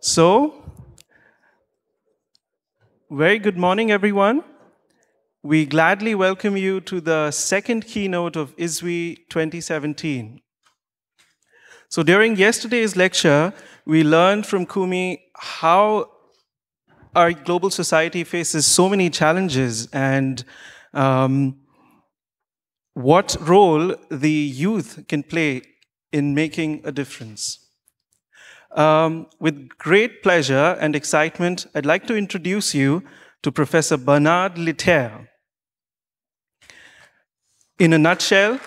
So, very good morning, everyone. We gladly welcome you to the second keynote of ISWI 2017. So during yesterday's lecture, we learned from Kumi how our global society faces so many challenges and what role the youth can play in making a difference. With great pleasure and excitement, I'd like to introduce you to Professor Bernard Lietaer. In a nutshell,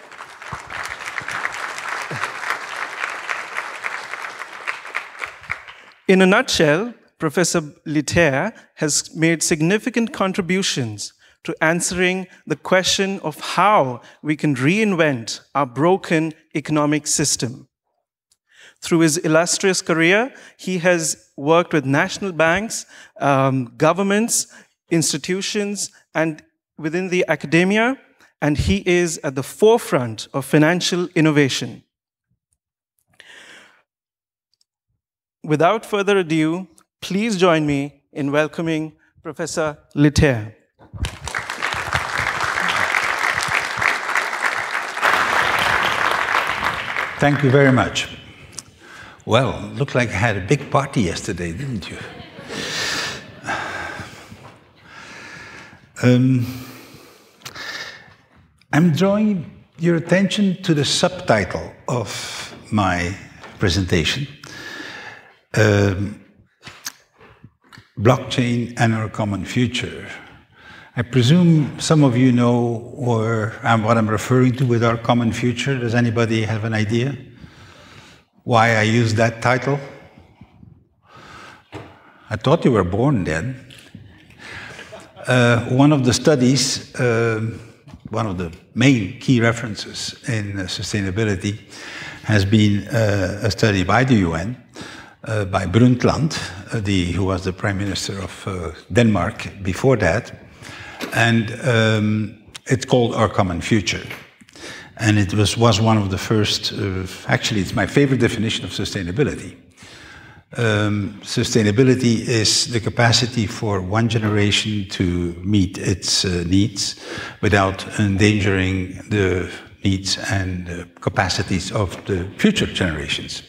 Professor Lietaer has made significant contributions to answering the question of how we can reinvent our broken economic system. Through his illustrious career, he has worked with national banks, governments, institutions, and within the academia, and he is at the forefront of financial innovation. Without further ado, please join me in welcoming Professor Lietaer. Thank you very much. Well, looked like I had a big party yesterday, didn't you? I'm drawing your attention to the subtitle of my presentation, Blockchain and Our Common Future. I presume some of you know what I'm referring to with our common future. Does anybody have an idea why I used that title? I thought you were born then. One of the studies, one of the main key references in sustainability has been a study by the UN, by Brundtland, who was the Prime Minister of Denmark before that, and it's called Our Common Future. And it was one of the first, actually it's my favorite definition of sustainability. Sustainability is the capacity for one generation to meet its needs without endangering the needs and capacities of the future generations.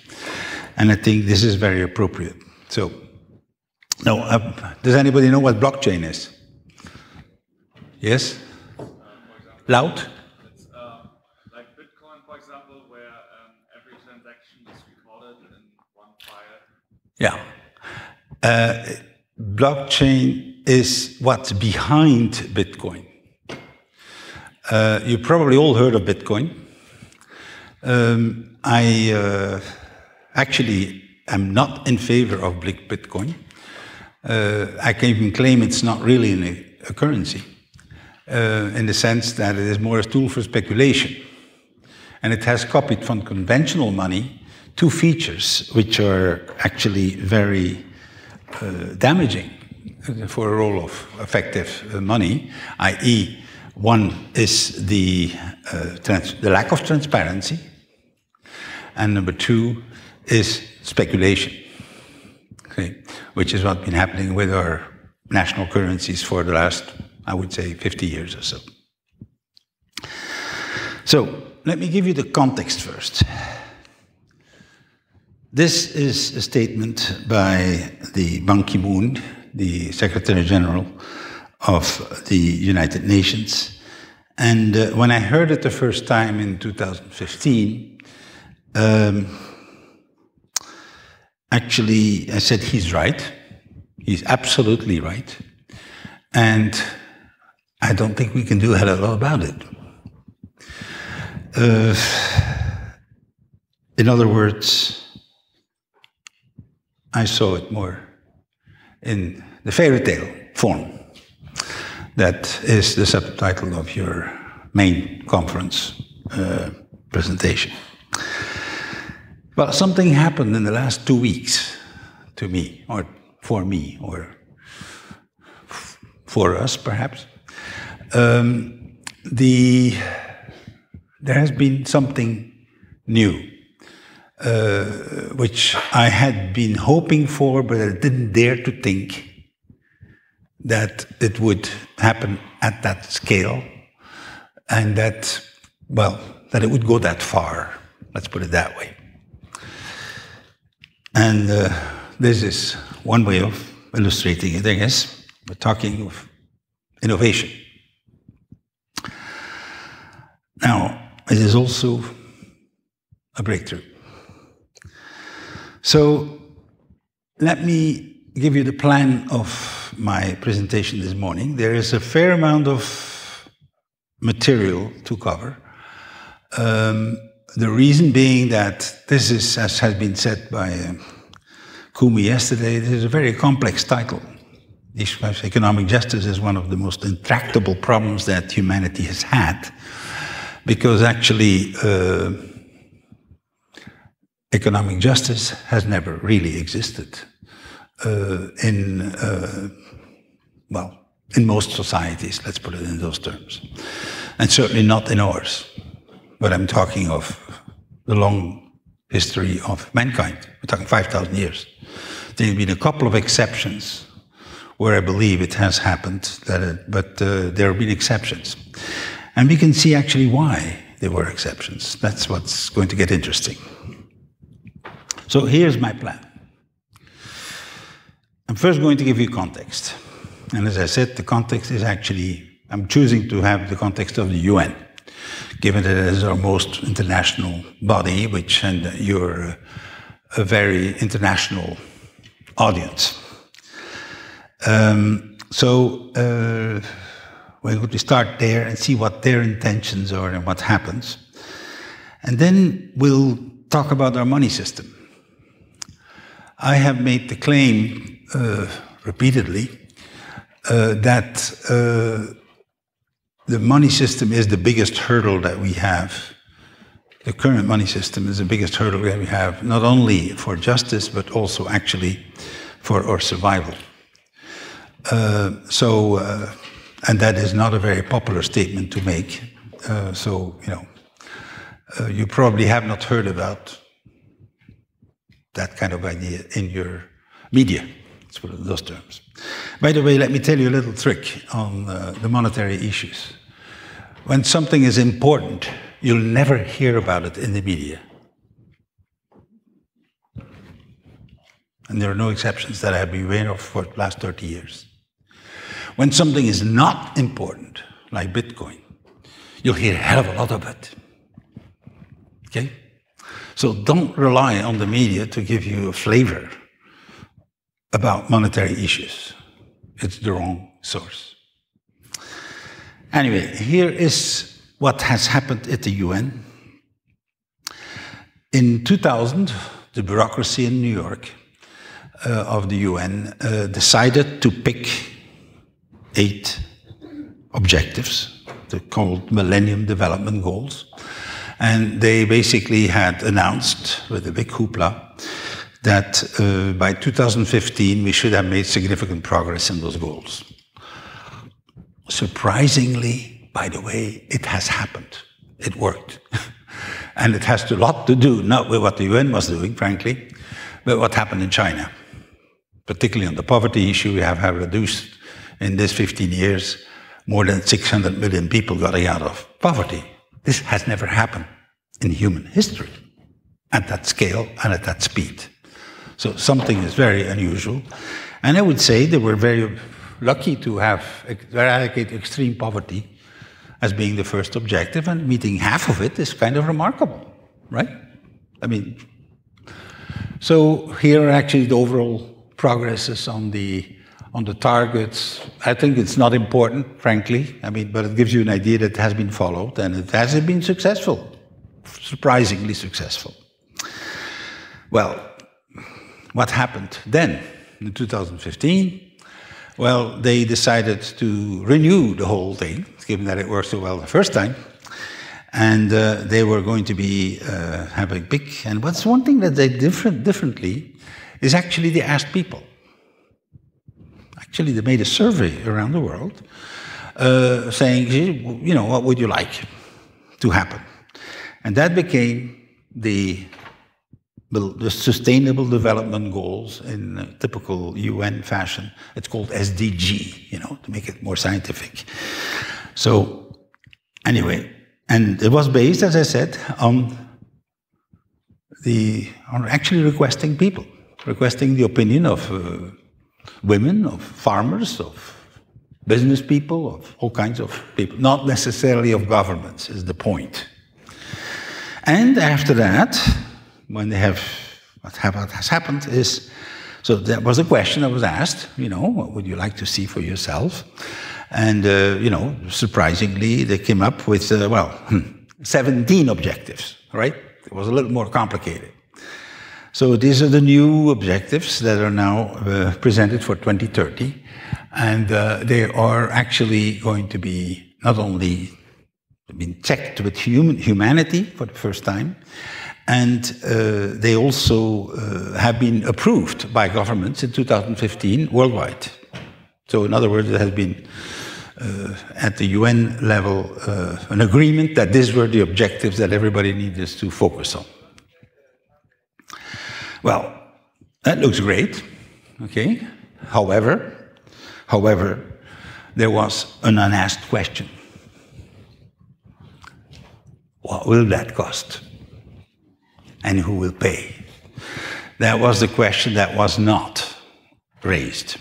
And I think this is very appropriate. So, now, does anybody know what blockchain is? Yes? Loud? Yeah. Blockchain is what's behind Bitcoin. You probably all heard of Bitcoin. I actually am not in favor of Bitcoin. I can even claim it's not really a currency, in the sense that it is more a tool for speculation. And it has copied from conventional money two features which are actually very damaging for a role of effective money, i.e. one is the lack of transparency, and number two is speculation, okay, which is what's been happening with our national currencies for the last, I would say, 50 years or so. So, let me give you the context first. This is a statement by the Ban Ki-moon, the Secretary General of the United Nations. And when I heard it the first time in 2015, actually I said he's right. He's absolutely right. And I don't think we can do a hell of a lot about it. In other words, I saw it more in the fairy tale form. That is the subtitle of your main conference presentation. Well, something happened in the last 2 weeks to me, or for me, or for us, perhaps. There has been something new. which I had been hoping for, but I didn't dare to think that it would happen at that scale, and that, well, that it would go that far. Let's put it that way. And this is one way of illustrating it, I guess. We're talking of innovation. Now, it is also a breakthrough. So, let me give you the plan of my presentation this morning. There is a fair amount of material to cover. The reason being that this is, as has been said by Kumi yesterday, this is a very complex title. Economic justice is one of the most intractable problems that humanity has had, because actually economic justice has never really existed in most societies, let's put it in those terms, and certainly not in ours. But I'm talking of the long history of mankind. We're talking 5,000 years. There have been a couple of exceptions where I believe it has happened, but there have been exceptions. And we can see actually why there were exceptions. That's what's going to get interesting. So here's my plan. I'm first going to give you context. And as I said, the context is actually, I'm choosing to have the context of the UN, given that it is our most international body, and you're a very international audience. We're going to start there and see what their intentions are and what happens. And then we'll talk about our money system. I have made the claim repeatedly that the money system is the biggest hurdle that we have. The current money system is the biggest hurdle that we have, not only for justice, but also actually for our survival. And that is not a very popular statement to make. You probably have not heard about that kind of idea in your media, let's put it in those terms. By the way, let me tell you a little trick on the monetary issues. When something is important, you'll never hear about it in the media. And there are no exceptions that I have been aware of for the last 30 years. When something is not important, like Bitcoin, you'll hear a hell of a lot of it. Okay? So don't rely on the media to give you a flavor about monetary issues. It's the wrong source. Anyway, here is what has happened at the UN. In 2000, the bureaucracy in New York of the UN decided to pick 8 objectives, they're called Millennium Development Goals. And they basically had announced with a big hoopla that by 2015 we should have made significant progress in those goals. Surprisingly, by the way, it has happened. It worked. And it has a lot to do, not with what the UN was doing, frankly, but what happened in China. Particularly on the poverty issue, we have reduced in this 15 years more than 600 million people getting out of poverty. This has never happened in human history at that scale and at that speed. So something is very unusual. And I would say they were very lucky to have eradicated extreme poverty as being the first objective, and meeting half of it is kind of remarkable, right? I mean, so here are actually the overall progresses on the targets. I think it's not important, frankly. I mean, but it gives you an idea that it has been followed, and it has been successful, surprisingly successful. Well, what happened then in 2015? Well, they decided to renew the whole thing, given that it worked so well the first time, and they were going to be having big. And what's one thing that they did differently is actually they asked people. Actually, they made a survey around the world saying, you know, what would you like to happen? And that became the the Sustainable Development Goals in typical UN fashion. It's called SDG, you know, to make it more scientific. So, anyway, and it was based, as I said, on actually requesting the opinion of women, of farmers, of business people, of all kinds of people, not necessarily of governments, is the point. And after that, when they have, what has happened is, so that was a question that was asked, you know, what would you like to see for yourself? And, you know, surprisingly, they came up with, 17 objectives, right? It was a little more complicated. So these are the new objectives that are now presented for 2030. And they are actually going to be not only been checked with humanity for the first time, and they also have been approved by governments in 2015 worldwide. So in other words, there has been at the UN level an agreement that these were the objectives that everybody needs to focus on. Well, that looks great, okay? However, there was an unasked question. What will that cost? And who will pay? That was the question that was not raised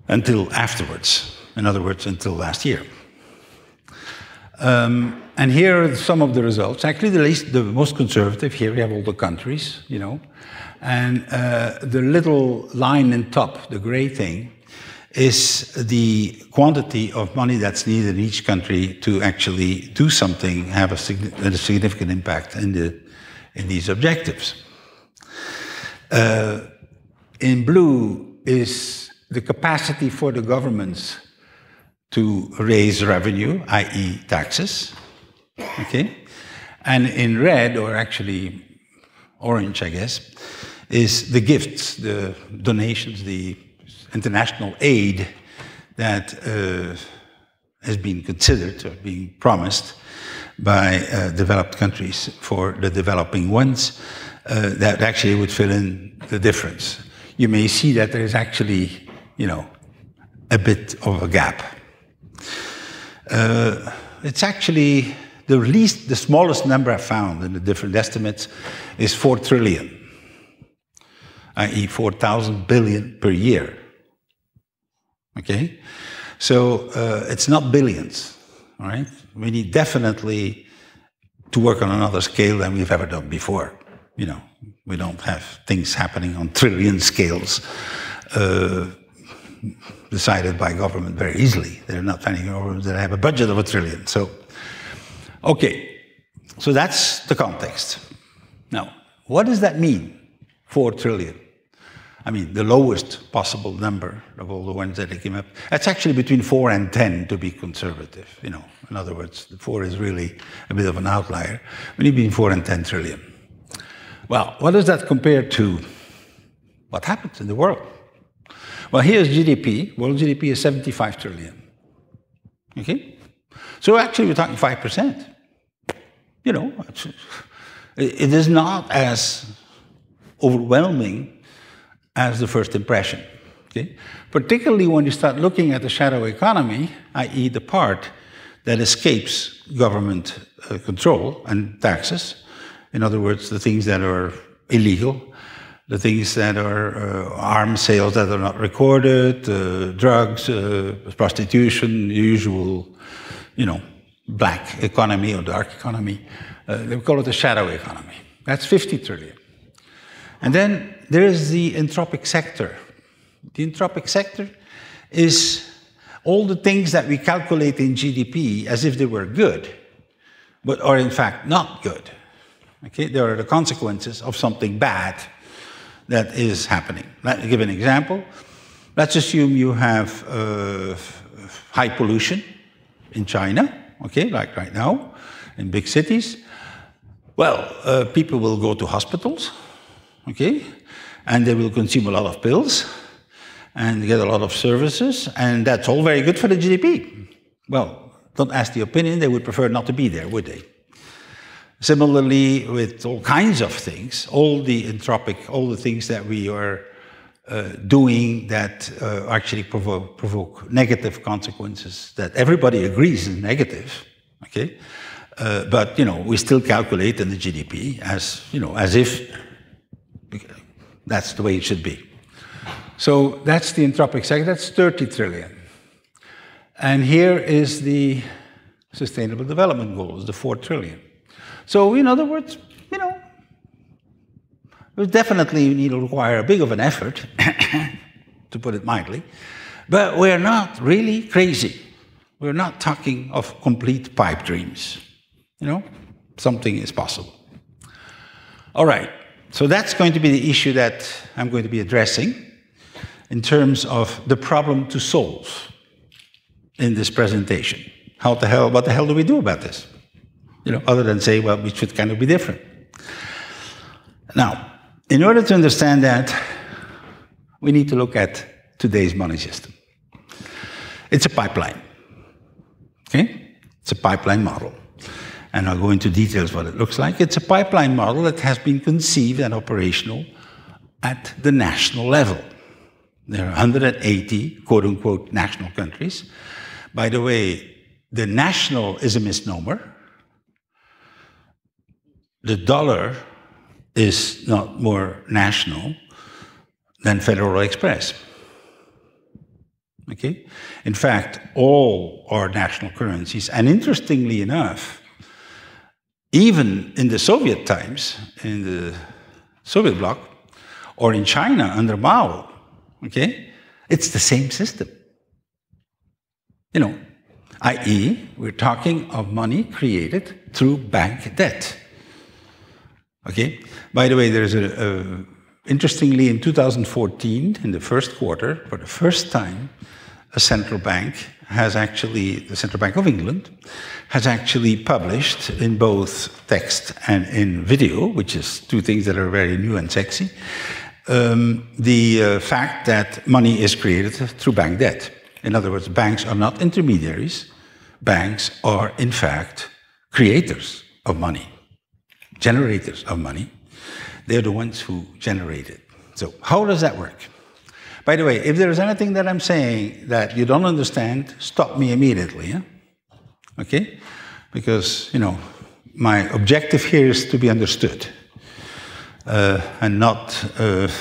until afterwards. In other words, until last year. And here are some of the results. Actually, the most conservative, here we have all the countries, you know. And the little line in top, the gray thing, is the quantity of money that's needed in each country to actually do something, have a significant impact in these objectives. In blue is the capacity for the governments to raise revenue, i.e. taxes, okay? And in red, or actually orange, I guess, is the gifts, the donations, the international aid that has been considered or being promised by developed countries for the developing ones that actually would fill in the difference. You may see that there is actually, you know, a bit of a gap. It's actually the smallest number I found in the different estimates is 4 trillion, i.e. 4,000 billion per year. Okay? So it's not billions, all right? We need definitely to work on another scale than we've ever done before. You know, we don't have things happening on trillion scales decided by government very easily. There are not many governments that have a budget of 1 trillion. So, okay, so that's the context. Now, what does that mean, 4 trillion? I mean, the lowest possible number of all the ones that came up. That's actually between 4 and 10 to be conservative. You know, in other words, the 4 is really a bit of an outlier. We need between 4 and 10 trillion. Well, what does that compare to what happens in the world? Well, here's GDP. World GDP is 75 trillion. Okay? So actually, we're talking 5%. You know, it is not as overwhelming as the first impression. Okay? Particularly when you start looking at the shadow economy, i.e. the part that escapes government control and taxes. In other words, the things that are illegal, the things that are arms sales that are not recorded, drugs, prostitution, usual, you know, black economy or dark economy. They call it the shadow economy. That's 50 trillion. And then there is the entropic sector. The entropic sector is all the things that we calculate in GDP as if they were good, but are in fact not good. Okay? There are the consequences of something bad that is happening. Let me give an example. Let's assume you have high pollution in China, okay, like right now, in big cities. Well, people will go to hospitals, okay, and they will consume a lot of pills and get a lot of services, and that's all very good for the GDP. Well, don't ask the opinion, they would prefer not to be there, would they? Similarly, with all kinds of things, all the things that we are doing that actually provoke negative consequences that everybody agrees is negative, okay? But we still calculate in the GDP as as if that's the way it should be. So that's the Entropic Sector. That's 30 trillion. And here is the Sustainable Development Goals, the 4 trillion. So in other words, we definitely need to require a big of an effort, to put it mildly, but we're not really crazy. We're not talking of complete pipe dreams. Something is possible. All right, so that's going to be the issue that I'm going to be addressing in terms of the problem to solve in this presentation. What the hell do we do about this? Other than say, well, we should kind of be different. Now, in order to understand that, we need to look at today's money system. It's a pipeline, okay? It's a pipeline model. And I'll go into details what it looks like. It's a pipeline model that has been conceived and operational at the national level. There are 180, quote-unquote, national countries. By the way, the national is a misnomer. The dollar is not more national than Federal Express. Okay? In fact, all are national currencies. And interestingly enough, even in the Soviet times, in the Soviet bloc, or in China under Mao, okay, it's the same system. I.e., we're talking of money created through bank debt. Okay? By the way, there's interestingly, in 2014, in the first quarter, for the first time, a central bank has actually, the Central Bank of England, has actually published in both text and in video, which is two things that are very new and sexy, the fact that money is created through bank debt. In other words, banks are not intermediaries. Banks are, in fact, creators of money, generators of money. They're the ones who generate it. So how does that work? By the way, if there is anything that I'm saying that you don't understand, stop me immediately, yeah? Okay? Because, my objective here is to be understood. And not, and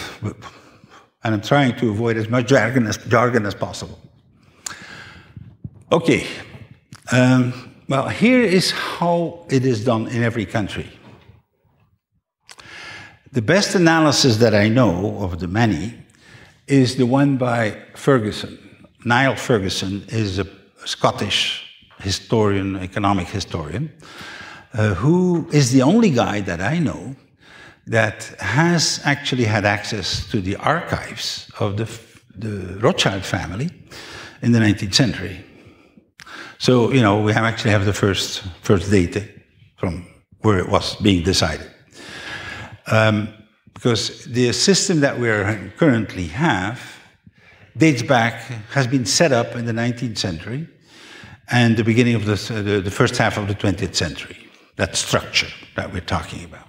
I'm trying to avoid as much jargon as possible. Okay. Well, here is how it is done in every country. The best analysis that I know of the many is the one by Ferguson. Niall Ferguson is a Scottish historian, economic historian, who is the only guy that I know that has actually had access to the archives of the Rothschild family in the 19th century. So, we actually have the first data from where it was being decided. Because the system that we currently have dates back, has been set up in the 19th century and the beginning of the first half of the 20th century, that structure that we're talking about.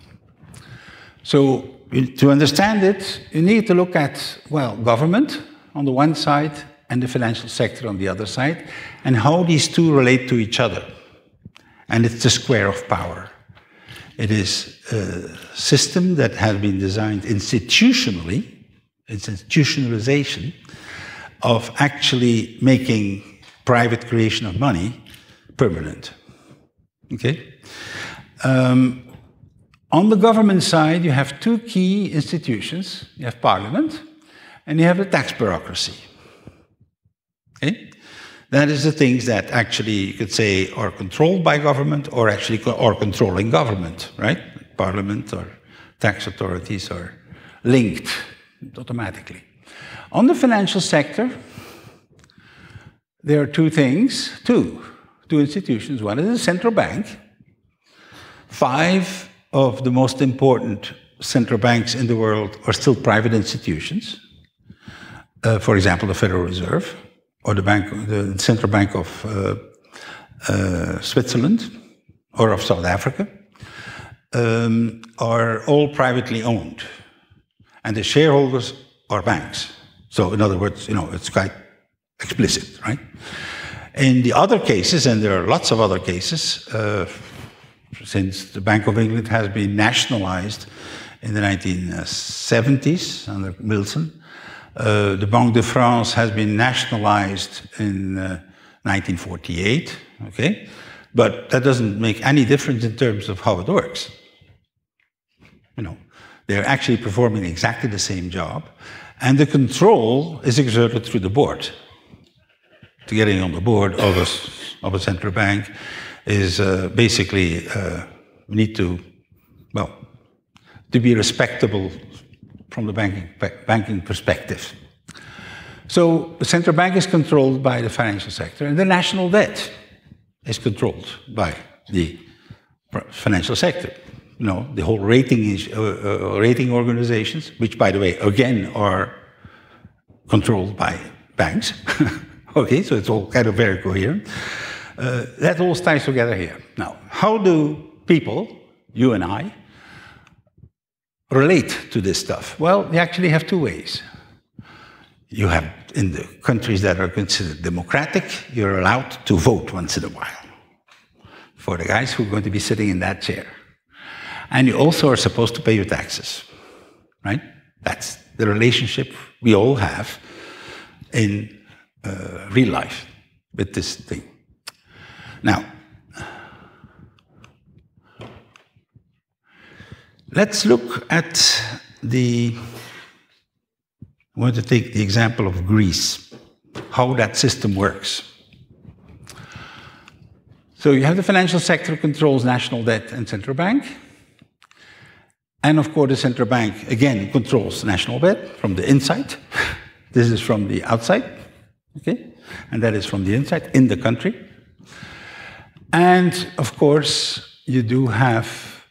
So to understand it, you need to look at, well, government on the one side and the financial sector on the other side, and how these two relate to each other. And it's the square of power. It is a system that has been designed institutionally, it's institutionalization of actually making private creation of money permanent. Okay? On the government side, you have two key institutions. You have parliament, and you have the tax bureaucracy. Okay? That is the things that actually, you could say, are controlled by government or actually are controlling government, right? Parliament or tax authorities are linked automatically. On the financial sector, there are two things, two institutions. One is the central bank. 5 of the most important central banks in the world are still private institutions. For example, the Federal Reserve, or the Central Bank of Switzerland, or of South Africa. are all privately owned, and the shareholders are banks. So in other words, it's quite explicit, right? In the other cases, and there are lots of other cases, since the Bank of England has been nationalized in the 1970s under Wilson, the Banque de France has been nationalized in 1948, okay? But that doesn't make any difference in terms of how it works. They're actually performing exactly the same job, and the control is exerted through the board. To getting on the board of a central bank is basically we need to be respectable from the banking perspective. So the central bank is controlled by the financial sector, and the national debt is controlled by the financial sector. The whole rating organizations, which, by the way, again, are controlled by banks. Okay, so it's all kind of very coherent. That all ties together here. Now, how do people, you and I, relate to this stuff? Well, you actually have two ways. You have, in the countries that are considered democratic, you're allowed to vote once in a while for the guys who are going to be sitting in that chair. And you also are supposed to pay your taxes, right? That's the relationship we all have in real life with this thing. Now, let's look at I want to take the example of Greece, how that system works. So you have the financial sector controls national debt and central bank. And of course, the central bank, again, controls national debt from the inside. This is from the outside, okay? And that is from the inside, in the country. And of course, you do have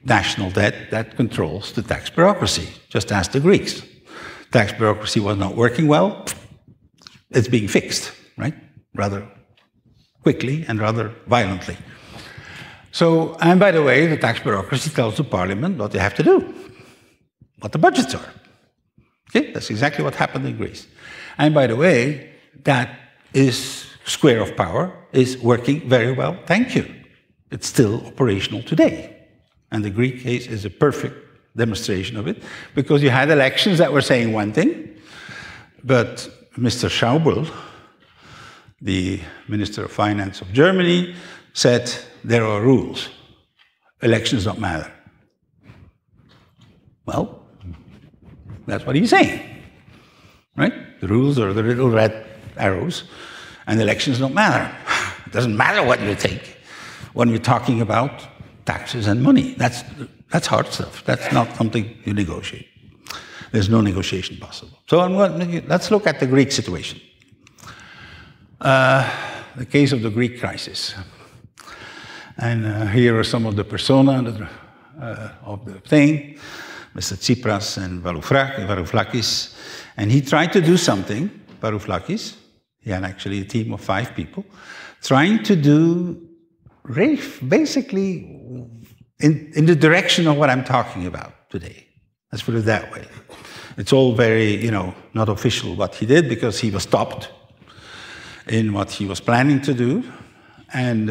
national debt that controls the tax bureaucracy, just as the Greeks. Tax bureaucracy was not working well. It's being fixed, right? Rather quickly and rather violently. So, and by the way, the tax bureaucracy tells the parliament what they have to do, what the budgets are. Okay, that's exactly what happened in Greece. And by the way, that square of power is working very well, thank you. It's still operational today. And the Greek case is a perfect demonstration of it, because you had elections that were saying one thing, but Mr. Schäuble, the Minister of Finance of Germany, said there are rules. Elections don't matter. Well, that's what he's saying, right? The rules are the little red arrows, and elections don't matter. It doesn't matter what you think when we're talking about taxes and money. That's hard stuff. That's not something you negotiate. There's no negotiation possible. So let's look at the Greek situation. The case of the Greek crisis. And here are some of the persona of the thing, Mr. Tsipras and Varoufakis. And he tried to do something, Varoufakis, he had actually a team of 5 people, trying to do basically in the direction of what I'm talking about today. Let's put it that way. It's all very, not official what he did, because he was stopped in what he was planning to do. And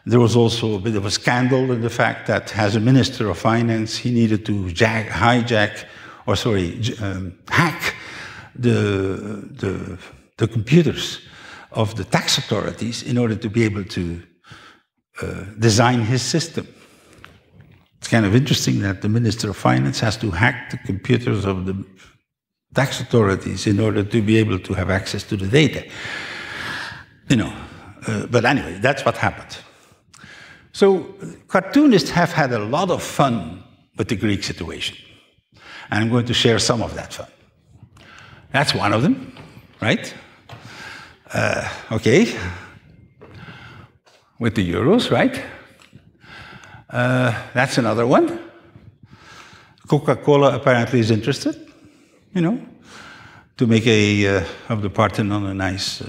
there was also a bit of a scandal in the fact that as a Minister of Finance, he needed to hack the computers of the tax authorities in order to be able to design his system. It's kind of interesting that the Minister of Finance has to hack the computers of the tax authorities in order to be able to have access to the data. But anyway, that's what happened. So cartoonists have had a lot of fun with the Greek situation. And I'm going to share some of that fun. That's one of them, right? Okay. With the euros, right? That's another one. Coca-Cola apparently is interested, to make of the Parthenon a nice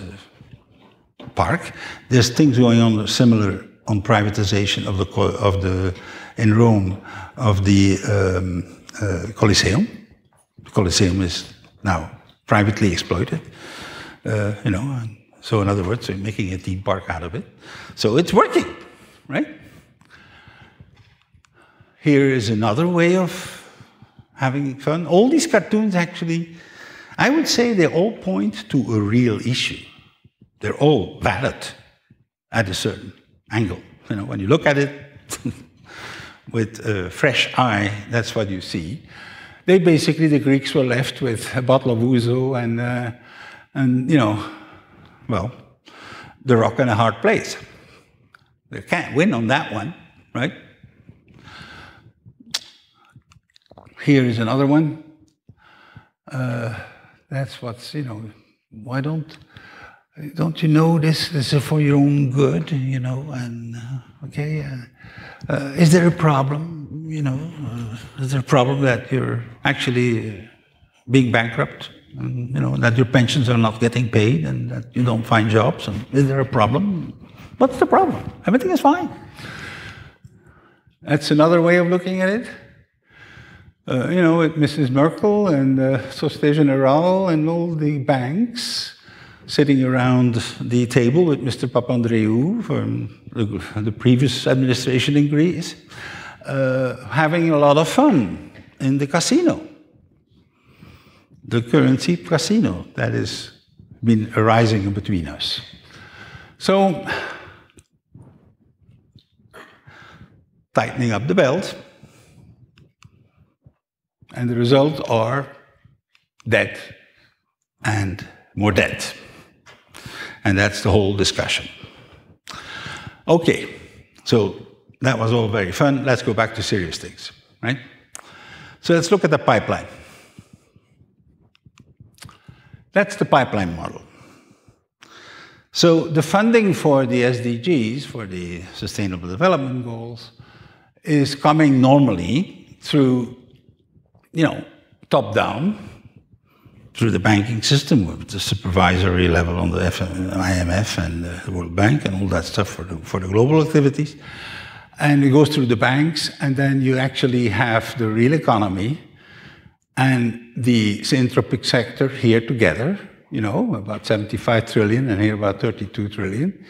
park. There's things going on similar on privatization of the in Rome of the Colosseum. The Colosseum is now privately exploited, you know. And so, in other words, we're making a theme park out of it. So it's working, right? Here is another way of having fun. All these cartoons actually, I would say they all point to a real issue. They're all valid at a certain angle. You know, when you look at it with a fresh eye, that's what you see. They basically, the Greeks were left with a bottle of ouzo and you know, well, the rock in a hard place. They can't win on that one, right? Here is another one. That's what's, you know, why don't you know this is for your own good, you know, and, okay, is there a problem, you know, is there a problem that you're actually being bankrupt, and, you know, that your pensions are not getting paid and that you don't find jobs, and is there a problem? What's the problem? Everything is fine. That's another way of looking at it. You know, with Mrs. Merkel and Société Générale and all the banks sitting around the table with Mr. Papandreou from the previous administration in Greece, having a lot of fun in the casino, the currency casino that has been arising between us. So, tightening up the belt. And the results are debt and more debt. And that's the whole discussion. Okay, so that was all very fun. Let's go back to serious things, right? So let's look at the pipeline. That's the pipeline model. So the funding for the SDGs, for the Sustainable Development Goals, is coming normally through, you know, top down, through the banking system, with the supervisory level on the IMF and the World Bank and all that stuff for the global activities. And it goes through the banks, and then you actually have the real economy and the Entropic Sector here together, you know, about 75 trillion and here about 32 trillion.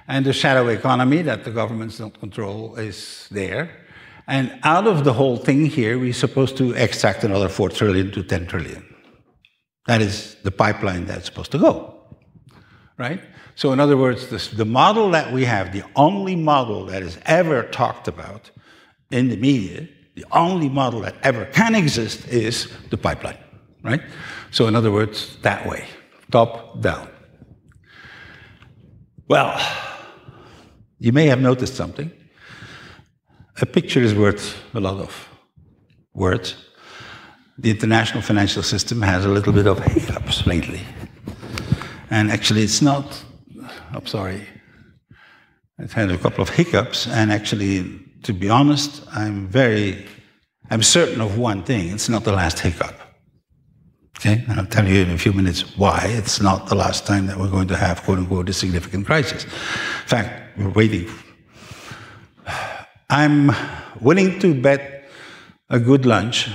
And the shadow economy that the governments don't control is there. And out of the whole thing here, we're supposed to extract another 4 trillion to 10 trillion. That is the pipeline that's supposed to go, right? So in other words, the model that we have, the only model that is ever talked about in the media, the only model that ever can exist is the pipeline, right? So in other words, that way, top down. Well, you may have noticed something. A picture is worth a lot of words. The international financial system has a little bit of hiccups lately. And actually it's not, I'm sorry, it had a couple of hiccups, and actually, to be honest, I'm certain of one thing, it's not the last hiccup. Okay, and I'll tell you in a few minutes why it's not the last time that we're going to have, quote unquote, a significant crisis. In fact, we're waiting. I'm willing to bet a good lunch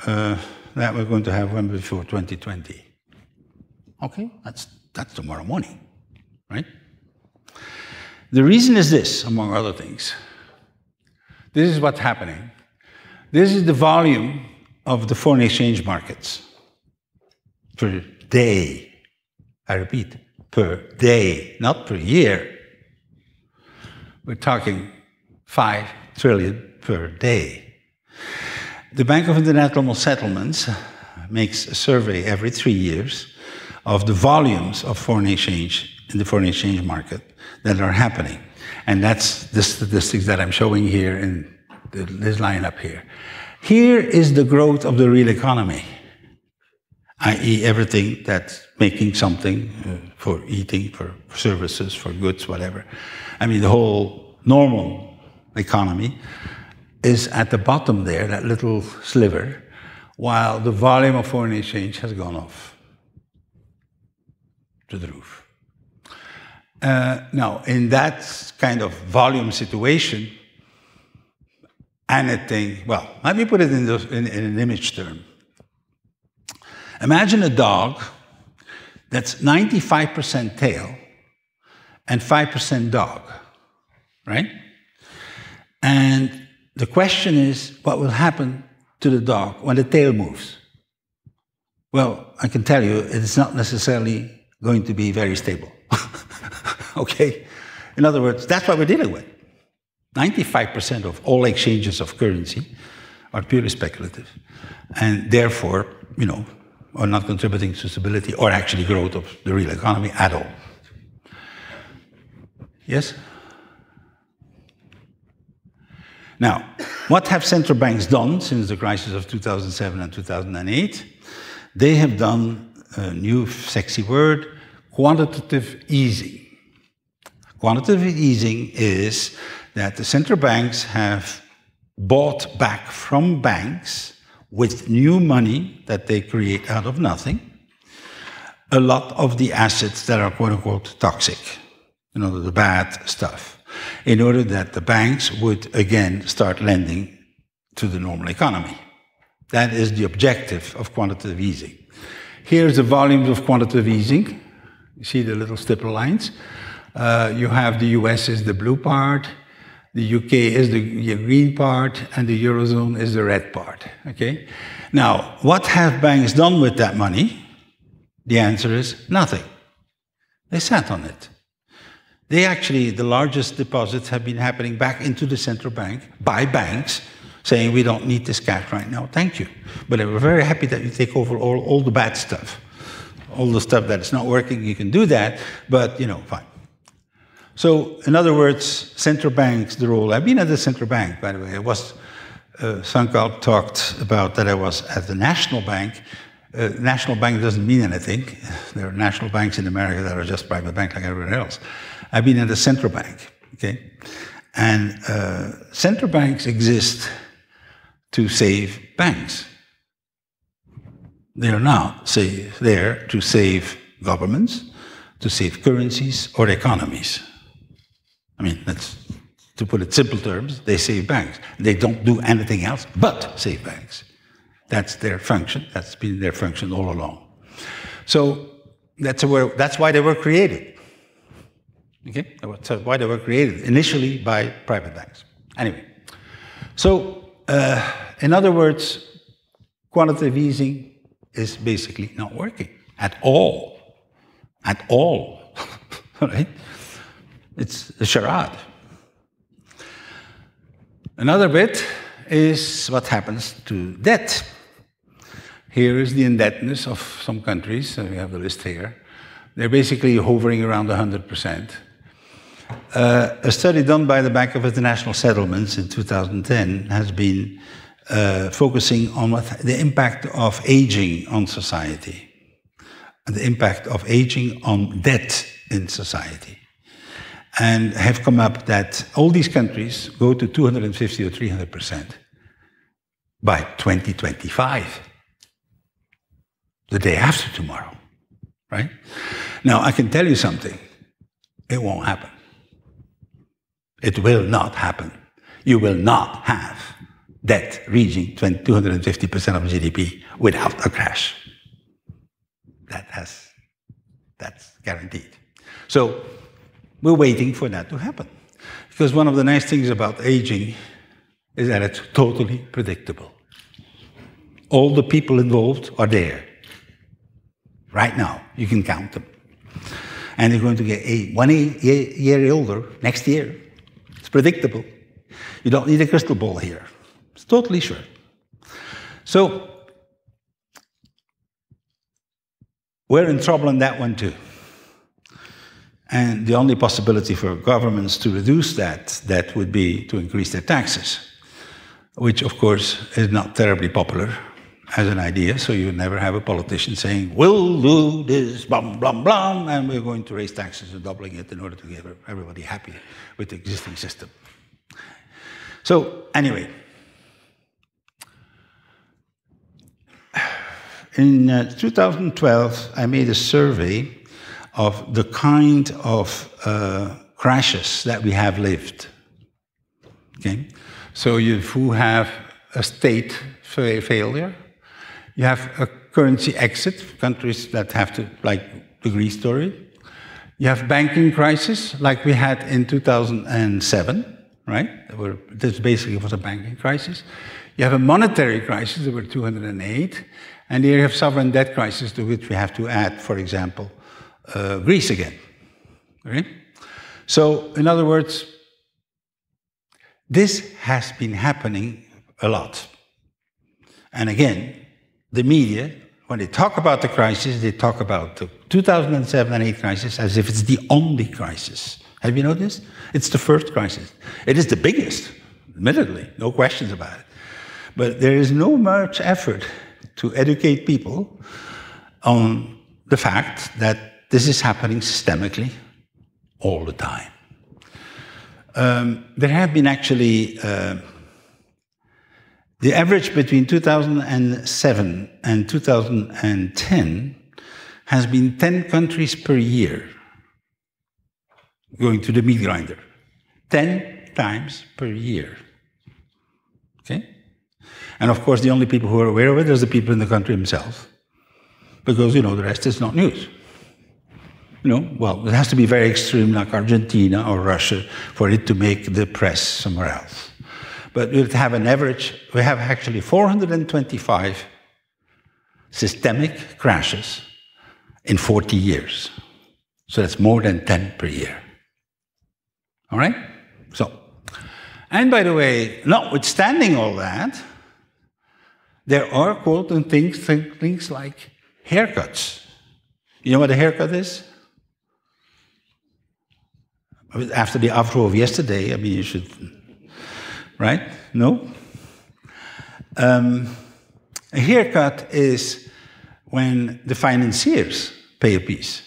that we're going to have one before 2020. Okay, that's tomorrow morning, right? The reason is this, among other things. This is what's happening. This is the volume of the foreign exchange markets per day. I repeat, per day, not per year. We're talking 5 trillion per day. The Bank of International Settlements makes a survey every 3 years of the volumes of foreign exchange in the foreign exchange market that are happening. And that's the statistics that I'm showing here in this line up here. Here is the growth of the real economy, i.e. everything that's making something for eating, for services, for goods, whatever. I mean, the whole normal economy is at the bottom there, that little sliver, while the volume of foreign exchange has gone off to the roof. Now, in that kind of volume situation, anything. Well, let me put it in an image term. Imagine a dog that's 95% tail and 5% dog, right? And the question is, what will happen to the dog when the tail moves? Well, I can tell you, it's not necessarily going to be very stable. Okay? In other words, that's what we're dealing with. 95% of all exchanges of currency are purely speculative, and therefore, are not contributing to stability or actually growth of the real economy at all. Yes? Now, what have central banks done since the crisis of 2007 and 2008? They have done a new sexy word, quantitative easing. Quantitative easing is that the central banks have bought back from banks with new money that they create out of nothing a lot of the assets that are quote-unquote toxic, the bad stuff, in order that the banks would again start lending to the normal economy. That is the objective of quantitative easing. Here's the volumes of quantitative easing. You see the little stipple lines. You have the US is the blue part, the UK is the green part, and the Eurozone is the red part, okay? Now, what have banks done with that money? The answer is nothing. They sat on it. The largest deposits have been happening back into the central bank by banks, saying we don't need this cash right now, thank you. But they were very happy that you take over all the bad stuff. All the stuff that is not working, you can do that, but fine. So, in other words, central banks, the role. I've been at the central bank, by the way. Sankalp talked about that I was at the national bank. National bank doesn't mean anything. There are national banks in America that are just private banks like everyone else. I've been at the central bank, okay? And central banks exist to save banks. They are not there to save governments, to save currencies or economies. To put it in simple terms, they save banks. They don't do anything else but save banks. That's their function. That's been their function all along. So that's why they were created. Okay? That's why they were created, initially by private banks. Anyway, so in other words, quantitative easing is basically not working at all. At all. Right? It's a charade. Another bit is what happens to debt. Here is the indebtedness of some countries, we have the list here. They're basically hovering around 100%. A study done by the Bank of International Settlements in 2010 has been focusing on the impact of aging on society, and the impact of aging on debt in society. And have come up that all these countries go to 250 or 300% by 2025, the day after tomorrow, right? Now, I can tell you something. It won't happen. It will not happen. You will not have debt reaching 250% of GDP without a crash. That's guaranteed. So, we're waiting for that to happen. Because one of the nice things about aging is that it's totally predictable. All the people involved are there. Right now, you can count them. And they're going to get one year older next year. It's predictable. You don't need a crystal ball here. It's totally sure. So, we're in trouble on that one too. And the only possibility for governments to reduce that would be to increase their taxes, which, of course, is not terribly popular as an idea. So you would never have a politician saying, we'll do this, blah, blah, blah, and we're going to raise taxes and doubling it in order to get everybody happy with the existing system. So, anyway, in 2012, I made a survey of the kind of crashes that we have lived. Okay? So you have a state failure. You have a currency exit, countries that have to, like the Greece story. You have banking crisis, like we had in 2007, right? This basically was a banking crisis. You have a monetary crisis, there were 208. And here you have sovereign debt crisis, to which we have to add, for example, Greece again. Okay? So, in other words, this has been happening a lot. And again, the media, when they talk about the crisis, they talk about the 2007 and 8 crisis as if it's the only crisis. Have you noticed? It's the first crisis. It is the biggest, admittedly, no questions about it. But there is no much effort to educate people on the fact that this is happening systemically all the time. There have been actually, the average between 2007 and 2010 has been 10 countries per year going to the meat grinder. 10 times per year. Okay? And of course, the only people who are aware of it are the people in the country themselves. Because, you know, the rest is not news. You know, well, it has to be very extreme, like Argentina or Russia, for it to make the press somewhere else. But we have an average, we have actually 425 systemic crashes in 40 years. So that's more than 10 per year. All right? So, and by the way, notwithstanding all that, there are, quote, things like haircuts. You know what a haircut is? After the afro of yesterday, I mean, you should, right? No? A haircut is when the financiers pay a piece.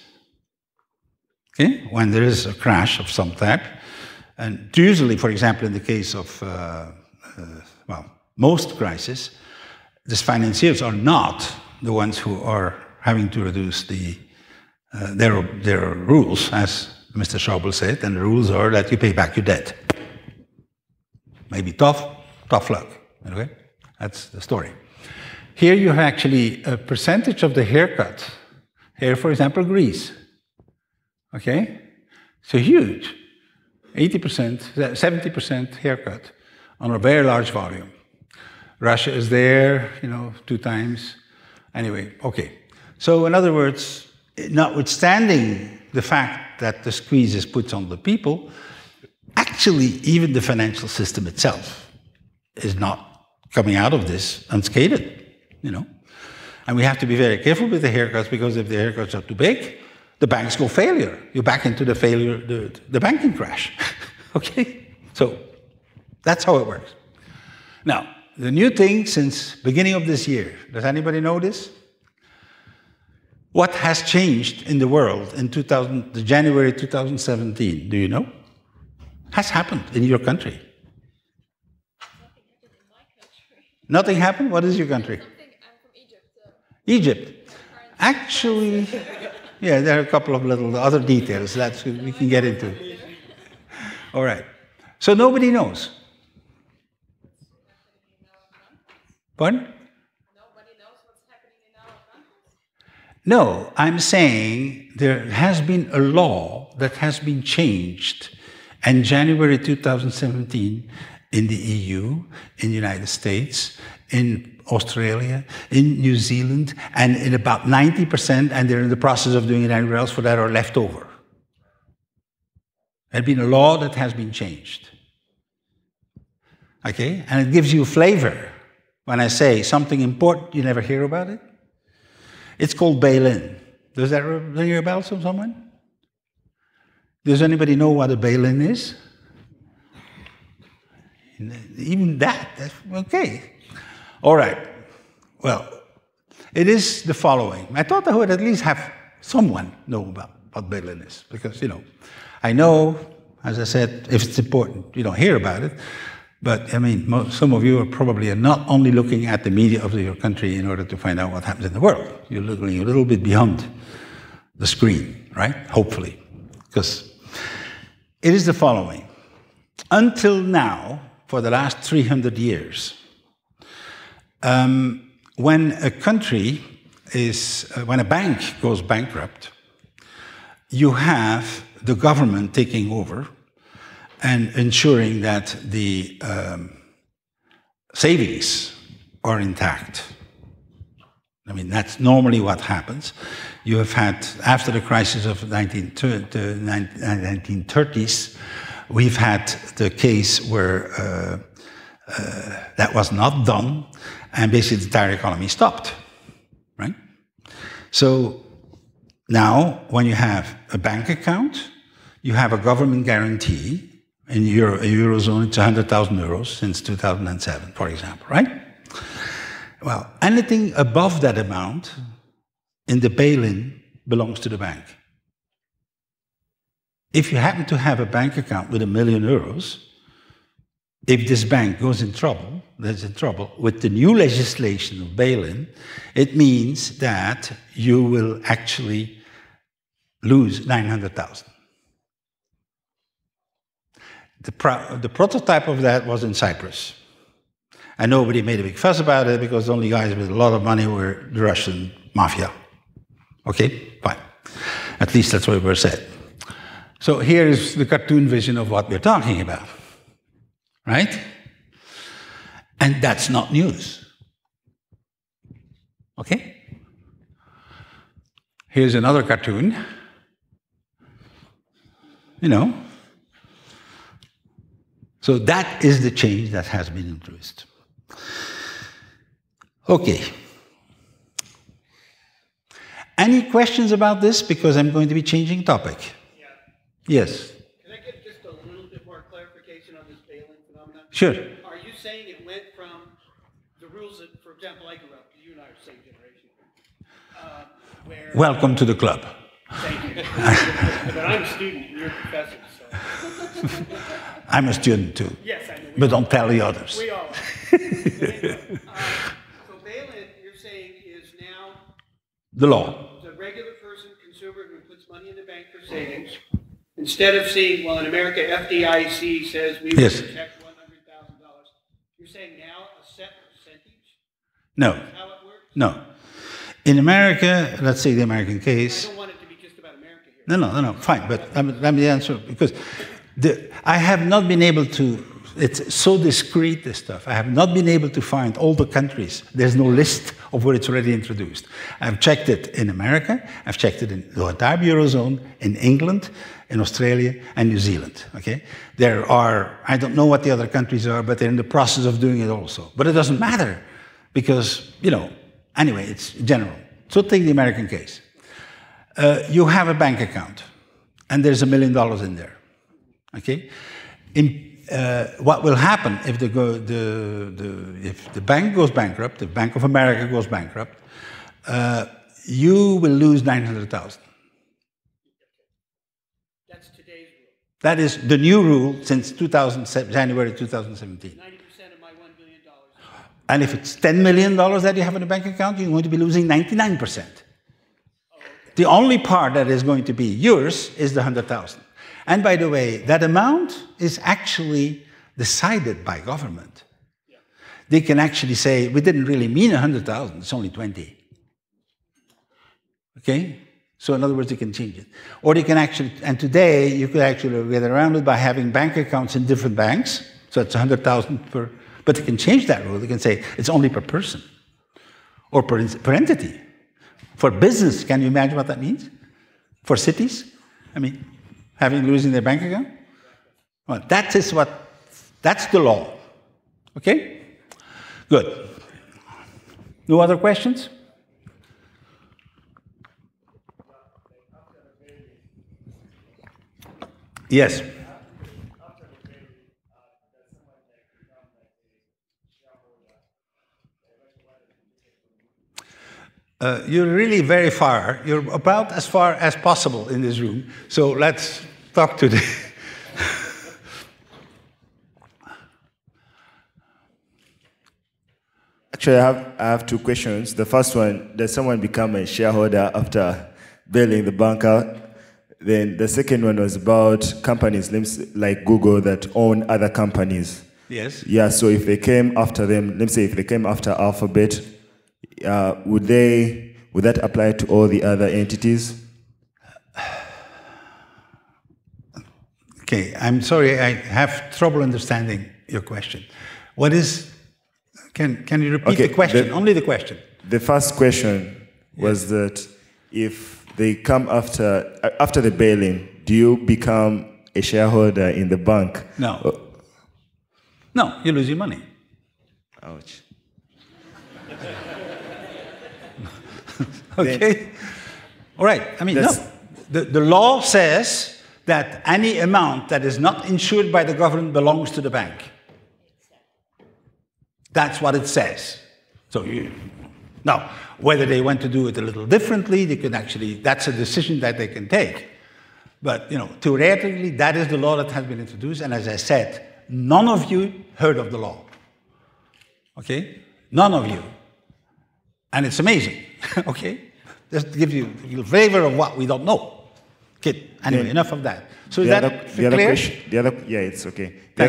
Okay? When there is a crash of some type. And usually, for example, in the case of, well, most crises, the financiers are not the ones who are having to reduce their rules, as Mr. Schauble said, and the rules are that you pay back your debt. Maybe tough luck. Okay? That's the story. Here you have actually a percentage of the haircut. Here, for example, Greece. Okay? So huge. 80%, 70% haircut on a very large volume. Russia is there, you know, 2 times. Anyway, okay. So in other words, notwithstanding the fact that the squeeze is put on the people, actually even the financial system itself is not coming out of this unscathed, you know. And we have to be very careful with the haircuts, because if the haircuts are too big, the banks go failure. You're back into the failure, the banking crash. Okay? So that's how it works. Now, the new thing since beginning of this year, does anybody know this? What has changed in the world in January 2017? Do you know? Has happened in your country. Nothing happened? What is your country? I'm from Egypt. Egypt. Actually, yeah, there are a couple of little other details that we can get into. All right. So nobody knows. Pardon? Nobody knows what's happening in our countries? No, I'm saying there has been a law that has been changed in January 2017 in the EU, in the United States, in Australia, in New Zealand, and in about 90%, and they're in the process of doing it anywhere else, for that are left over. There's been a law that has been changed. Okay? And it gives you flavor. When I say something important, you never hear about it. It's called bail-in. Does that ring a bell to someone? Does anybody know what a bail-in is? Even that's okay. All right. Well, it is the following. I thought I would at least have someone know about what bail-in is, because, you know, I know, as I said, if it's important, you don't hear about it. But, I mean, some of you are probably not only looking at the media of your country in order to find out what happens in the world. You're looking a little bit beyond the screen, right? Hopefully. Because it is the following. Until now, for the last 300 years. When a country when a bank goes bankrupt, you have the government taking over and ensuring that the savings are intact. I mean, that's normally what happens. You have had, after the crisis of the 1930s, we've had the case where that was not done, and basically the entire economy stopped, right? So now, when you have a bank account, you have a government guarantee. In Eurozone, it's 100,000 euros since 2007, for example, right? Well, anything above that amount in the bail-in belongs to the bank. If you happen to have a bank account with €1 million, if this bank goes in trouble, there's in trouble, with the new legislation of bail-in, it means that you will actually lose 900,000. The prototype of that was in Cyprus. And nobody made a big fuss about it because the only guys with a lot of money were the Russian mafia. Okay, fine. At least that's what we said. So here is the cartoon vision of what we're talking about, right? And that's not news. Okay? Here's another cartoon. You know. So that is the change that has been introduced. Okay. Any questions about this? Because I'm going to be changing topic. Yeah. Yes. Can I get just a little bit more clarification on this bail-in phenomenon? Sure. Are you saying it went from the rules that, for example, I grew up, you and I are the same generation, where... Welcome to the club. Thank you. But I'm a student, and you're a professor, so... I'm a student too. Yes, I know. But don't tell the others. We all are. So bail-in, you're saying, is now... The law. The regular person, consumer, who puts money in the bank for savings, instead of seeing, well, in America, FDIC says we will protect $100,000, you're saying now a set percentage? No. Is that how it works? No. In America, let's say the American case... I don't want it to be just about America here. No, fine, but let me answer, because I have not been able to, it's so discrete, this stuff, I have not been able to find all the countries. There's no list of where it's already introduced. I've checked it in America, I've checked it in the entire Eurozone, in England, in Australia, and New Zealand, okay? There are, I don't know what the other countries are, but they're in the process of doing it also. But it doesn't matter, because, you know, anyway, it's general. So take the American case. You have a bank account, and there's $1 million in there. Okay, what will happen if the bank goes bankrupt, the Bank of America goes bankrupt, you will lose 900,000. That's today's rule. That is the new rule since January 2017. 90% of my $1 billion. And if it's $10 million that you have in a bank account, you're going to be losing 99%. The only part that is going to be yours is the 100,000. And by the way, that amount is actually decided by government. Yeah. They can actually say, we didn't really mean 100,000, it's only 20. Okay? So in other words, they can change it. Or they can actually, and today you could actually get around it by having bank accounts in different banks. So it's 100,000 per, but they can change that rule. They can say it's only per person or per entity. For business, can you imagine what that means? For cities? I mean, losing their bank account? Well, that's the law. Okay? Good. No other questions? Yes. You're really very far. You're about as far as possible in this room. So let's talk to the... Actually, I have two questions. The first one, does someone become a shareholder after bailing the bank out? Then the second one was about companies like Google that own other companies. Yes. Yeah, so if they came after them, let's say if they came after Alphabet, would that apply to all the other entities? Okay, I'm sorry, I have trouble understanding your question. What is, can you repeat the question? Only the question. The first question was that if they come after the bail-in, do you become a shareholder in the bank? No. No, you lose your money. Ouch. Okay. All right. I mean, no. The law says that any amount that is not insured by the government belongs to the bank. That's what it says. So now, whether they want to do it a little differently, they can actually, that's a decision that they can take. But, theoretically, that is the law that has been introduced. And as I said, none of you heard of the law. Okay? None of you. And it's amazing. Okay? Just to give you a flavor of what we don't know. Okay, anyway, enough of that. So the other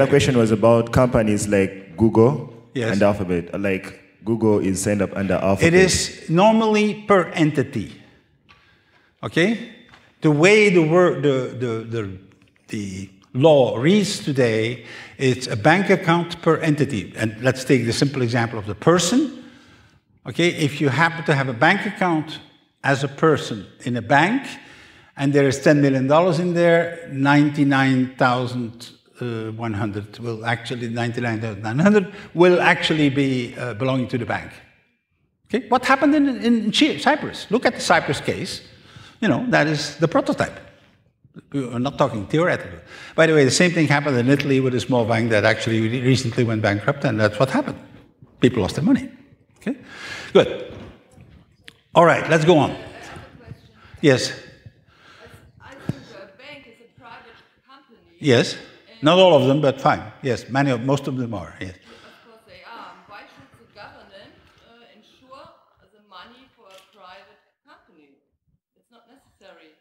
question was about companies like Google and Alphabet. Like Google is signed up under Alphabet. It is normally per entity. Okay? The way the law reads today, it's a bank account per entity. And let's take the simple example of the person. Okay, if you happen to have a bank account as a person in a bank, and there is $10 million in there, 99,100 will actually, 99,900 will actually be belonging to the bank. Okay, what happened in Cyprus? Look at the Cyprus case. That is the prototype. We're not talking theoretical. By the way, the same thing happened in Italy with a small bank that actually recently went bankrupt, and that's what happened. People lost their money. Okay, good. All right, let's go on. Yes. Yes, not all of them, but fine. Yes, most of them are. Yes. Of course they are. Why should the government insure the money for a private company? It's not necessary.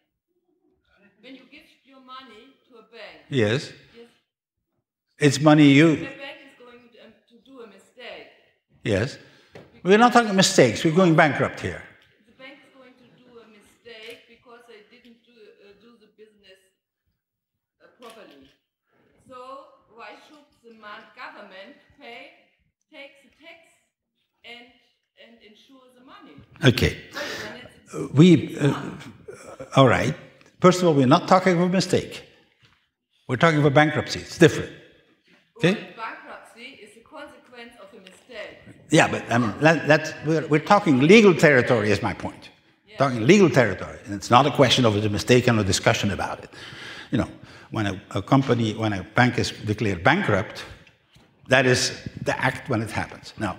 When you give your money to a bank, yes, it's money you. The bank is going to do a mistake. Yes, we're not talking mistakes. We're going bankrupt here. The bank is going to do a mistake because they didn't do the business properly. So why should the government take the tax and insure the money? Okay. All right. First of all, we're not talking of a mistake. We're talking of a bankruptcy. It's different. Okay? Well, bankruptcy is a consequence of a mistake. Yeah, but I mean, we're talking legal territory is my point. Yeah. Talking legal territory. And it's not a question of a mistake and a discussion about it. When when a bank is declared bankrupt, that is the act when it happens. Now,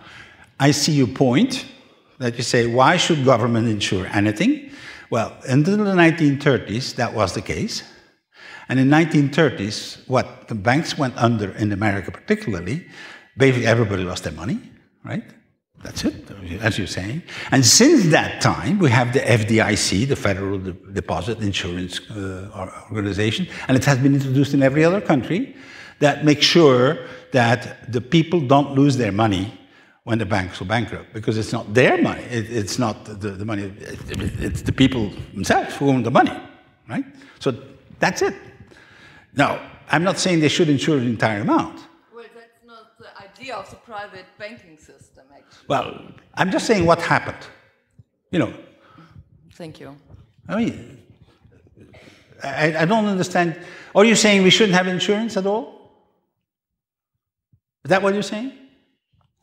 I see your point that you say, why should government insure anything? Well, until the 1930s, that was the case. And in the 1930s, the banks went under in America particularly, basically everybody lost their money, right? That's it, as you're saying. And since that time, we have the FDIC, the Federal Deposit Insurance Organization, and it has been introduced in every other country that makes sure that the people don't lose their money when the banks go bankrupt, because it's not their money. It's not the money. It's the people themselves who own the money, right? So that's it. Now, I'm not saying they should insure the entire amount. Well, that's not the idea of the private banking system, actually. Well, I'm just saying what happened. Thank you. I mean, I don't understand. Are you saying we shouldn't have insurance at all? Is that what you're saying?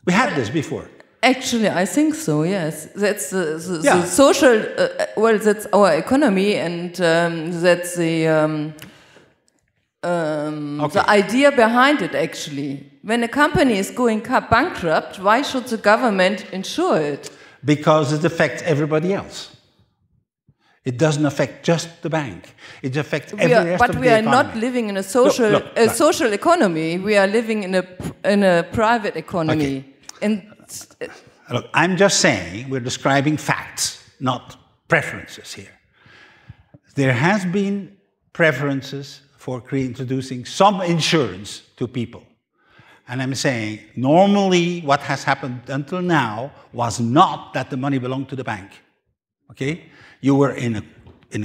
We had this before. Actually, I think so, yes. That's the social, that's our economy, and that's the idea behind it, actually. When a company is going bankrupt, why should the government insure it? Because it affects everybody else. It doesn't affect just the bank. It affects every rest of the economy. But we are not living in a social social economy. We are living in a private economy. Okay. Look, I'm just saying we're describing facts, not preferences here. There has been preferences for introducing some insurance to people. And I'm saying, normally what has happened until now was not that the money belonged to the bank. Okay? You were in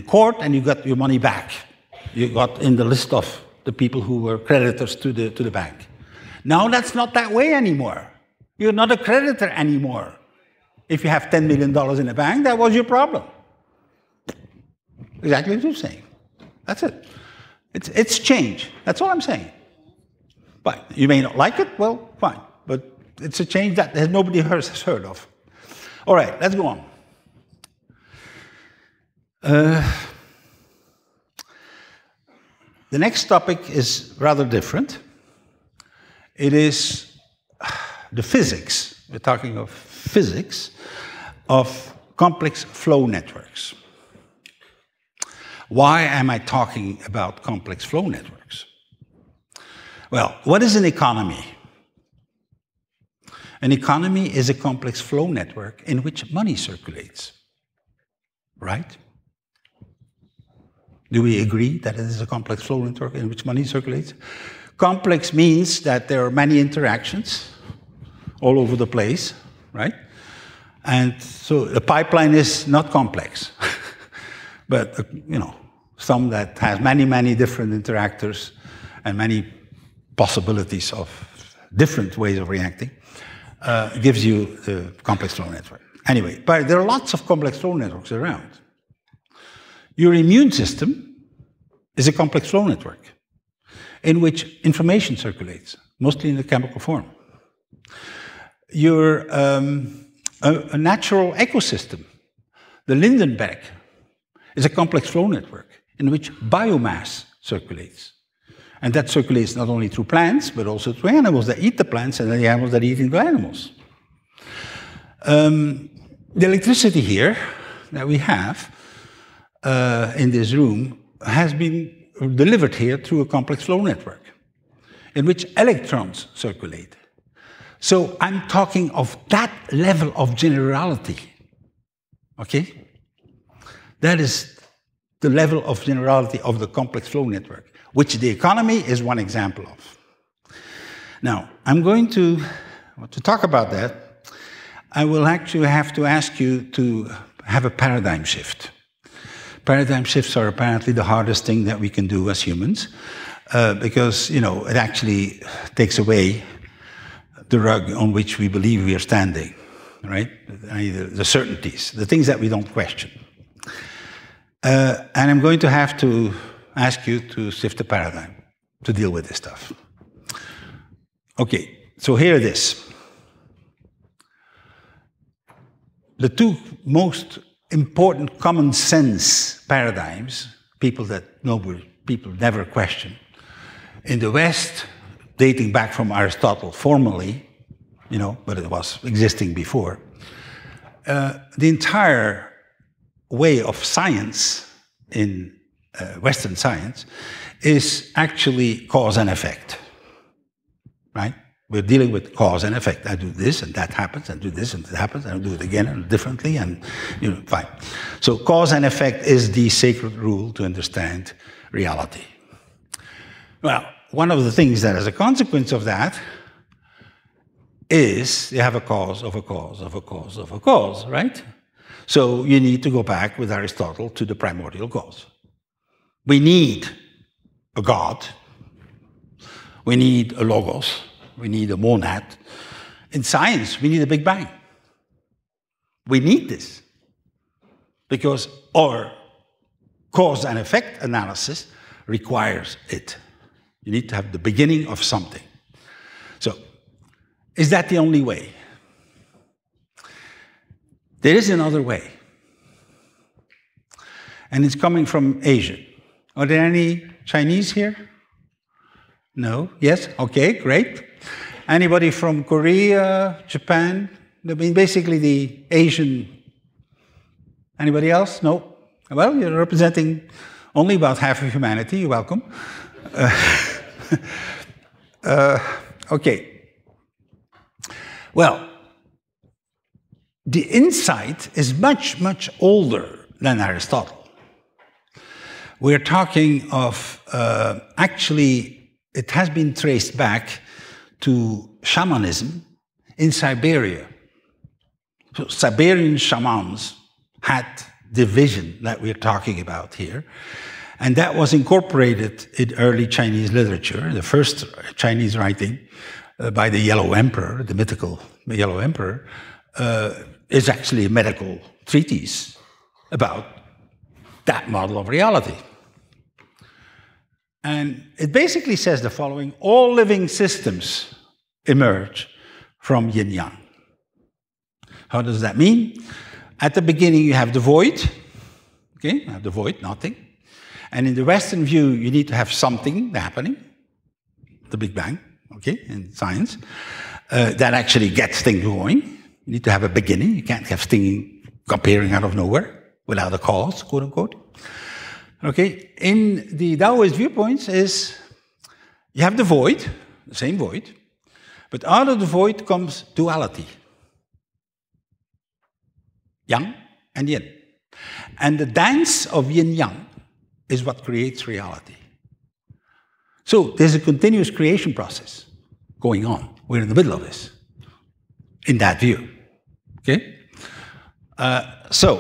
court and you got your money back. You got in the list of the people who were creditors to the bank. Now that's not that way anymore. You're not a creditor anymore. If you have $10 million in the bank, that was your problem. Exactly what you're saying. That's it. It's change. That's all I'm saying. But you may not like it, well, fine. But it's a change that nobody has heard of. All right, let's go on. The next topic is rather different. It is the physics, we're talking of physics, of complex flow networks. Why am I talking about complex flow networks? Well, what is an economy? An economy is a complex flow network in which money circulates, right? Do we agree that it is a complex flow network in which money circulates? Complex means that there are many interactions all over the place, right? And so the pipeline is not complex, but some that has many, many different interactors and many possibilities of different ways of reacting gives you the complex flow network. Anyway, but there are lots of complex flow networks around. Your immune system is a complex flow network in which information circulates, mostly in the chemical form. Your a natural ecosystem, the Lindenberg, is a complex flow network in which biomass circulates. And that circulates not only through plants, but also through animals that eat the plants and the animals that eat the animals. The electricity here that we have in this room has been delivered here through a complex flow network in which electrons circulate. So I'm talking of that level of generality, okay? That is the level of generality of the complex flow network, which the economy is one example of. Now, I'm going to talk about that. I will actually have to ask you to have a paradigm shift. Paradigm shifts are apparently the hardest thing that we can do as humans, because it actually takes away the rug on which we believe we are standing, right? The certainties, the things that we don't question. And I'm going to have to ask you to shift the paradigm to deal with this stuff. Okay, so here it is. The two most important common sense paradigms, people never question. In the West, dating back from Aristotle formally, but it was existing before, the entire way of science in Western science is actually cause and effect, right? We're dealing with cause and effect. I do this and that happens, and do this and that happens, and I do it again and differently, and fine. So cause and effect is the sacred rule to understand reality. Well, one of the things that is a consequence of that is you have a cause of a cause of a cause of a cause, right? So you need to go back with Aristotle to the primordial cause. We need a God. We need a logos. We need a monad. In science, we need a Big Bang. We need this because our cause and effect analysis requires it. You need to have the beginning of something. So, is that the only way? There is another way. And it's coming from Asia. Are there any Chinese here? No? Yes? Okay, great. Anybody from Korea, Japan? I mean, basically the Asian. Anybody else? No? Well, you're representing only about half of humanity. You're welcome. Okay. Well, the insight is much, much older than Aristotle. We're talking of, actually, it has been traced back to shamanism in Siberia. So Siberian shamans had the vision that we're talking about here, and that was incorporated in early Chinese literature. The first Chinese writing by the Yellow Emperor, the mythical Yellow Emperor, is actually a medical treatise about that model of reality. And it basically says the following: all living systems emerge from yin-yang. How does that mean? At the beginning, you have the void. Okay, you have the void, nothing. And in the Western view, you need to have something happening, the Big Bang, okay, in science, that actually gets things going. You need to have a beginning. You can't have things appearing out of nowhere without a cause, quote unquote. Okay, in the Taoist viewpoints is you have the void, the same void, but out of the void comes duality. Yang and yin. And the dance of yin-yang is what creates reality. So there's a continuous creation process going on. We're in the middle of this, in that view. Okay? So,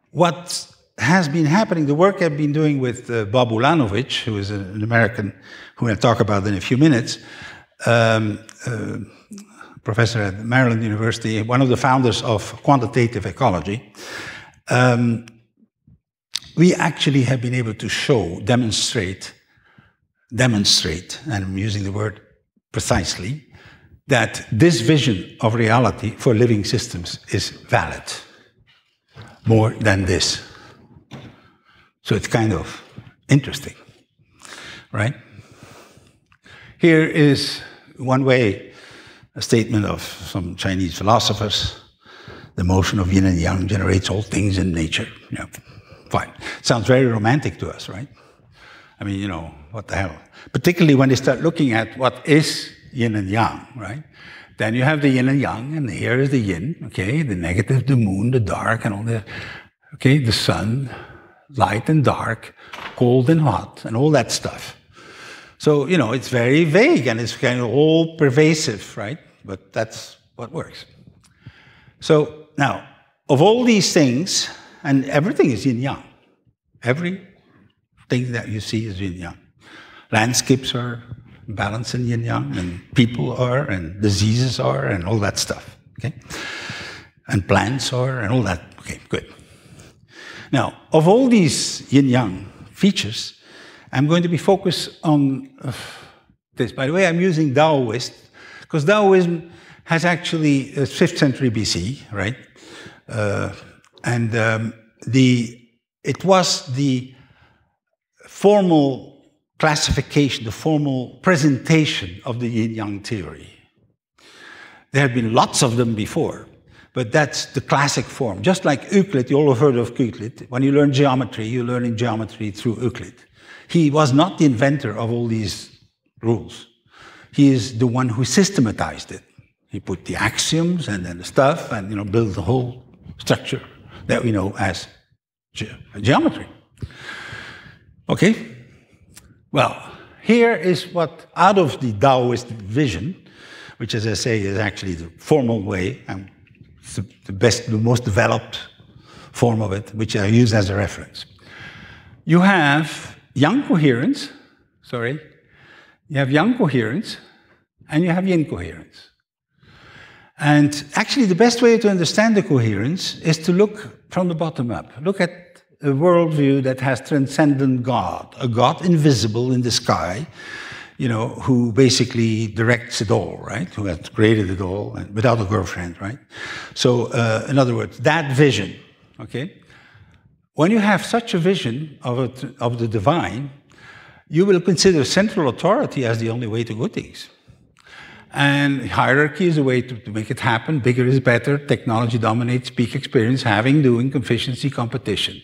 what has been happening, the work I've been doing with Bob Ulanovich, who is an American, who I'll talk about in a few minutes, professor at Maryland University, one of the founders of quantitative ecology, we actually have been able to show, demonstrate, and I'm using the word precisely, that this vision of reality for living systems is valid, more than this. So it's kind of interesting, right? Here is one way, a statement of some Chinese philosophers. The motion of yin and yang generates all things in nature. Yeah, fine. Sounds very romantic to us, right? I mean, you know, what the hell? Particularly when they start looking at what is yin and yang, right? Then you have the yin and yang, and here is the yin, okay? The negative, the moon, the dark, and all that. Okay, the sun, light and dark, cold and hot, and all that stuff. So, you know, it's very vague and it's kind of all pervasive, right? But that's what works. So now, of all these things, and everything is yin-yang. Everything that you see is yin-yang. Landscapes are balanced in yin-yang, and people are, and diseases are, and all that stuff, okay? And plants are, and all that. Okay, good. Now, of all these yin-yang features, I'm going to be focused on this. By the way, I'm using Taoist, because Taoism has actually 5th century BC, right? It was the formal classification, the formal presentation of the Yin-Yang theory. There have been lots of them before, but that's the classic form. Just like Euclid, you all have heard of Euclid. When you learn geometry, you're learning geometry through Euclid. He was not the inventor of all these rules. He is the one who systematized it. He put the axioms and then the stuff and, you know, built the whole structure that we know as geometry. Okay? Well, here is what, out of the Taoist vision, which, as I say, is actually the formal way, and it's the best, the most developed form of it, which I use as a reference. You have yang coherence, you have yang coherence, and you have yin coherence. And actually, the best way to understand the coherence is to look from the bottom up. Look at a worldview that has transcendent God, a God invisible in the sky, you know, who basically directs it all, right? Who has created it all, and without a girlfriend, right? So, in other words, that vision, okay? When you have such a vision of the divine, you will consider central authority as the only way to do things. And hierarchy is a way to make it happen. Bigger is better. Technology dominates. Peak experience, having, doing, efficiency, competition.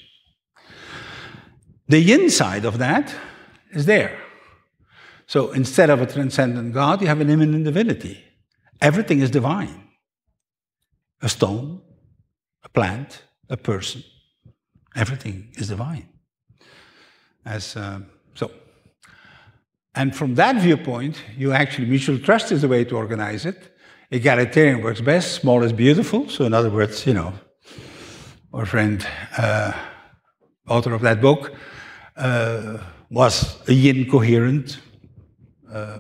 The yin side of that is there. So instead of a transcendent God, you have an immanent divinity. Everything is divine. A stone, a plant, a person. Everything is divine. And And from that viewpoint, mutual trust is the way to organize it. Egalitarian works best, small is beautiful. So in other words, our friend, author of that book, was a yin coherent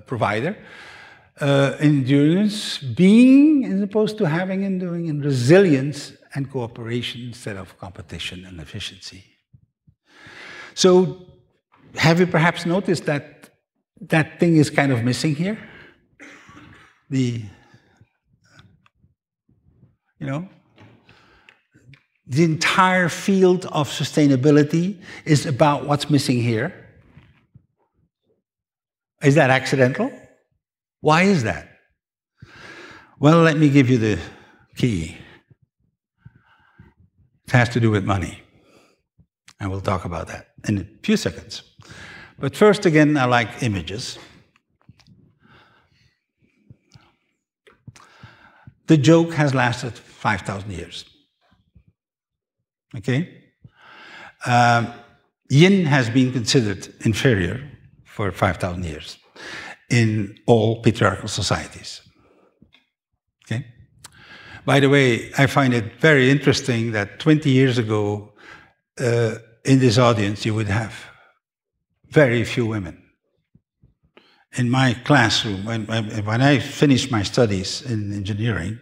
provider. Endurance, being as opposed to having and doing, and resilience and cooperation instead of competition and efficiency. So have you perhaps noticed that that thing is kind of missing here? The entire field of sustainability is about what's missing here. Is that accidental? Why is that? Well, let me give you the key. It has to do with money. And we'll talk about that in a few seconds. But first, again, I like images. The joke has lasted 5,000 years. Okay? Yin has been considered inferior for 5,000 years in all patriarchal societies. Okay? By the way, I find it very interesting that 20 years ago, in this audience, you would have very few women. In my classroom, when I finished my studies in engineering,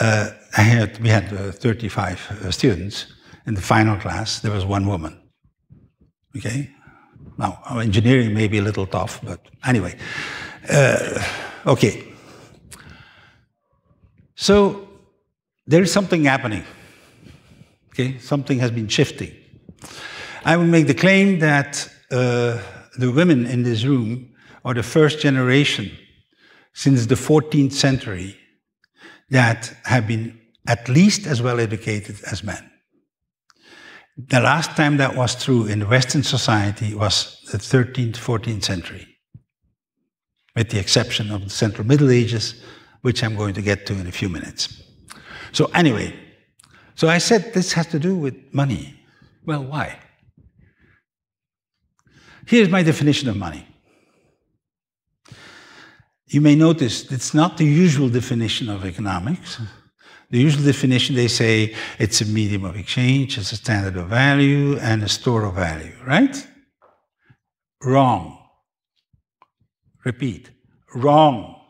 we had 35 students. In the final class, there was one woman. Okay? Now, engineering may be a little tough, but anyway. Okay. So, there is something happening. Okay? Something has been shifting. I will make the claim that the women in this room are the first generation since the 14th century that have been at least as well educated as men. The last time that was true in Western society was the 13th, 14th century, with the exception of the Central Middle Ages, which I'm going to get to in a few minutes. So anyway, so I said this has to do with money. Well, why? Here's my definition of money. You may notice it's not the usual definition of economics. The usual definition, they say it's a medium of exchange, it's a standard of value, and a store of value, right? Wrong. Repeat, wrong.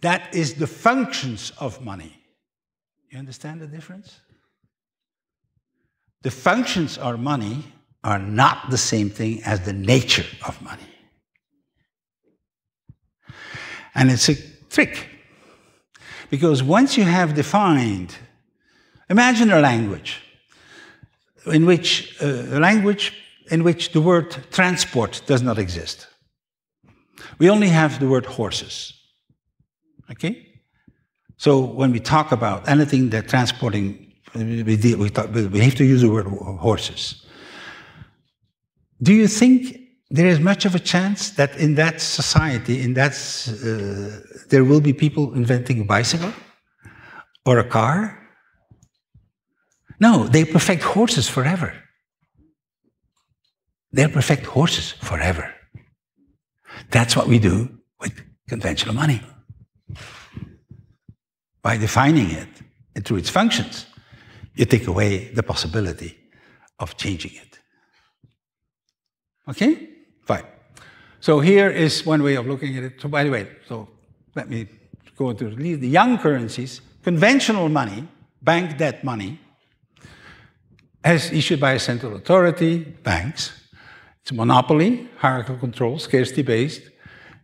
That is the functions of money. You understand the difference? The functions of money are not the same thing as the nature of money. And it's a trick. Because once you have defined, imagine a language in which the word transport does not exist. We only have the word horses. Okay? So when we talk about anything that transporting, we have to use the word horses. Do you think there is much of a chance that in that society, there will be people inventing a bicycle or a car? No, they perfect horses forever. They'll perfect horses forever. That's what we do with conventional money. By defining it through its functions, you take away the possibility of changing it. Okay? Fine. So here is one way of looking at it. So by the way, so let me go into the young currencies. Conventional money, bank debt money, as issued by a central authority, banks. It's a monopoly, hierarchical control, scarcity-based.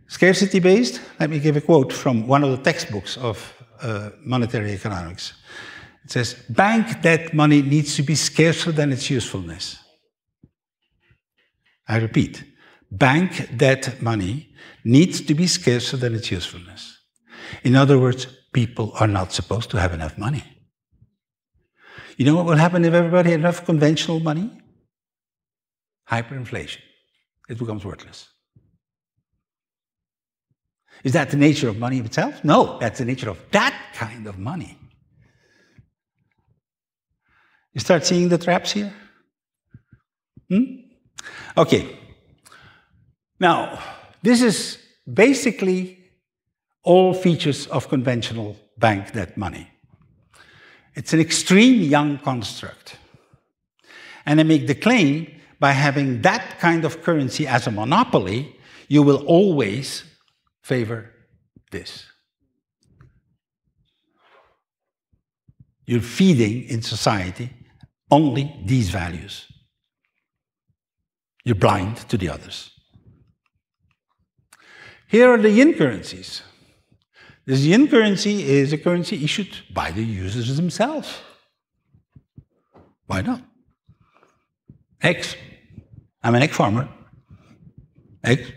Scarcity-based, let me give a quote from one of the textbooks of monetary economics. It says, bank debt money needs to be scarcer than its usefulness. I repeat, bank debt money needs to be scarcer than its usefulness. In other words, people are not supposed to have enough money. You know what will happen if everybody had enough conventional money? Hyperinflation. It becomes worthless. Is that the nature of money itself? No, that's the nature of that kind of money. You start seeing the traps here? Okay. Now, this is basically all features of conventional bank debt money. It's an extreme young construct. And I make the claim, by having that kind of currency as a monopoly, you will always favor this. You're feeding in society only these values. You're blind to the others. Here are the yin currencies. This yin currency is a currency issued by the users themselves. Why not? Eggs. I'm an egg farmer. Eggs.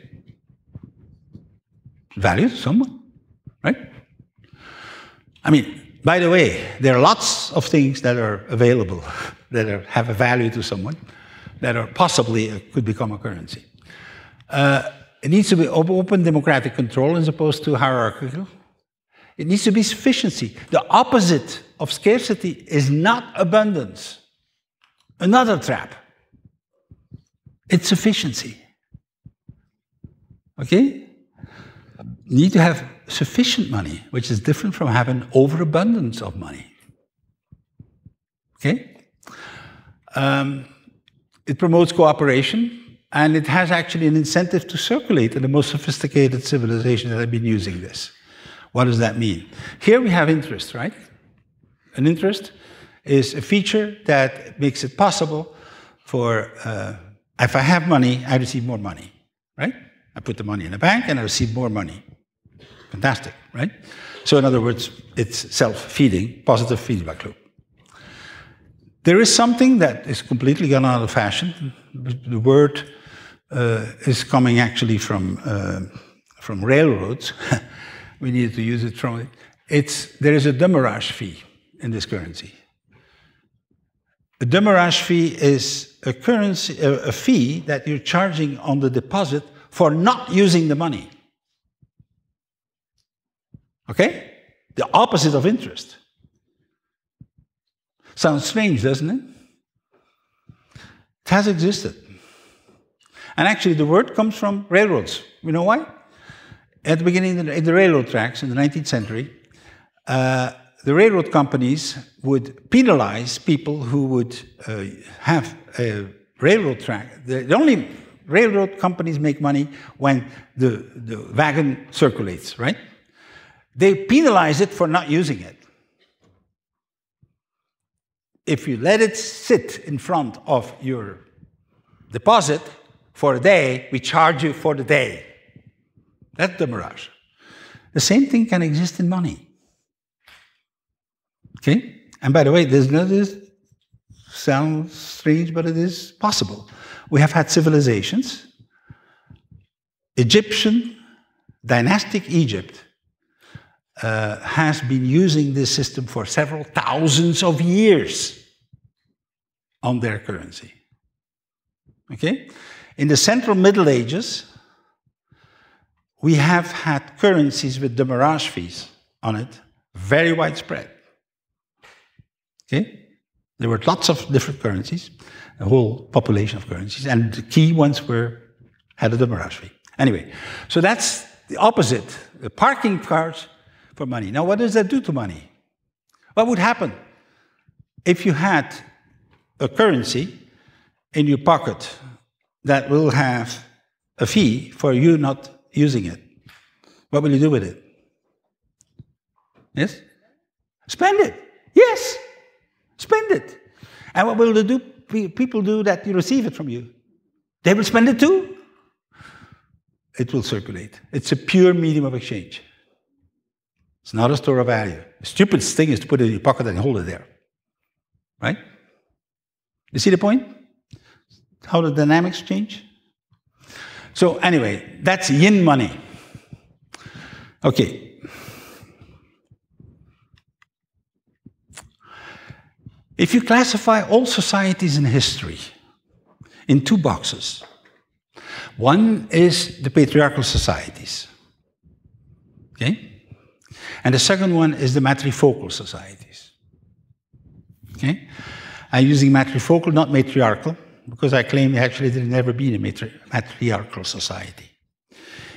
Value to someone, right? I mean, by the way, there are lots of things that are available that have a value to someone that are possibly could become a currency. It needs to be open democratic control as opposed to hierarchical. It needs to be sufficiency. The opposite of scarcity is not abundance. Another trap. It's sufficiency. Okay? You need to have sufficient money, which is different from having overabundance of money. Okay? It promotes cooperation, and it has actually an incentive to circulate in the most sophisticated civilizations that have been using this. What does that mean? Here we have interest, right? An interest is a feature that makes it possible for, if I have money, I receive more money, right? I put the money in the bank and I receive more money. Fantastic, right? So in other words, it's self-feeding, positive feedback loop. There is something that is completely gone out of fashion. The word is coming actually from railroads. We needed to use it from it. There is a demurrage fee in this currency. A demurrage fee is a fee that you're charging on the deposit for not using the money. Okay? The opposite of interest. Sounds strange, doesn't it? It has existed. And actually, the word comes from railroads. You know why? At the beginning, in the railroad tracks in the 19th century, the railroad companies would penalize people who would have a railroad track. The only railroad companies make money when the wagon circulates, right? They penalize it for not using it. If you let it sit in front of your deposit for a day, we charge you for the day. That's the mirage. The same thing can exist in money. Okay? And by the way, this sounds strange, but it is possible. We have had civilizations. Egyptian, Dynastic Egypt has been using this system for several thousands of years on their currency. Okay? In the Central Middle Ages, we have had currencies with demurrage fees on it, very widespread. Okay? There were lots of different currencies, a whole population of currencies, and the key ones had a demurrage fee. Anyway, so that's the opposite, the parking cars for money. Now, what does that do to money? What would happen if you had a currency in your pocket that will have a fee for you not using it? What will you do with it? Yes? Spend it. Yes. Spend it. And what will people do that you receive it from you? They will spend it too. It will circulate. It's a pure medium of exchange. It's not a store of value. The stupidest thing is to put it in your pocket and hold it there. Right? You see the point? How the dynamics change? So anyway, that's yin money. Okay. If you classify all societies in history in two boxes, one is the Patriarchal Societies. Okay? And the second one is the matrifocal societies. Okay? I'm using matrifocal, not matriarchal, because I claim actually there's never been a matriarchal society.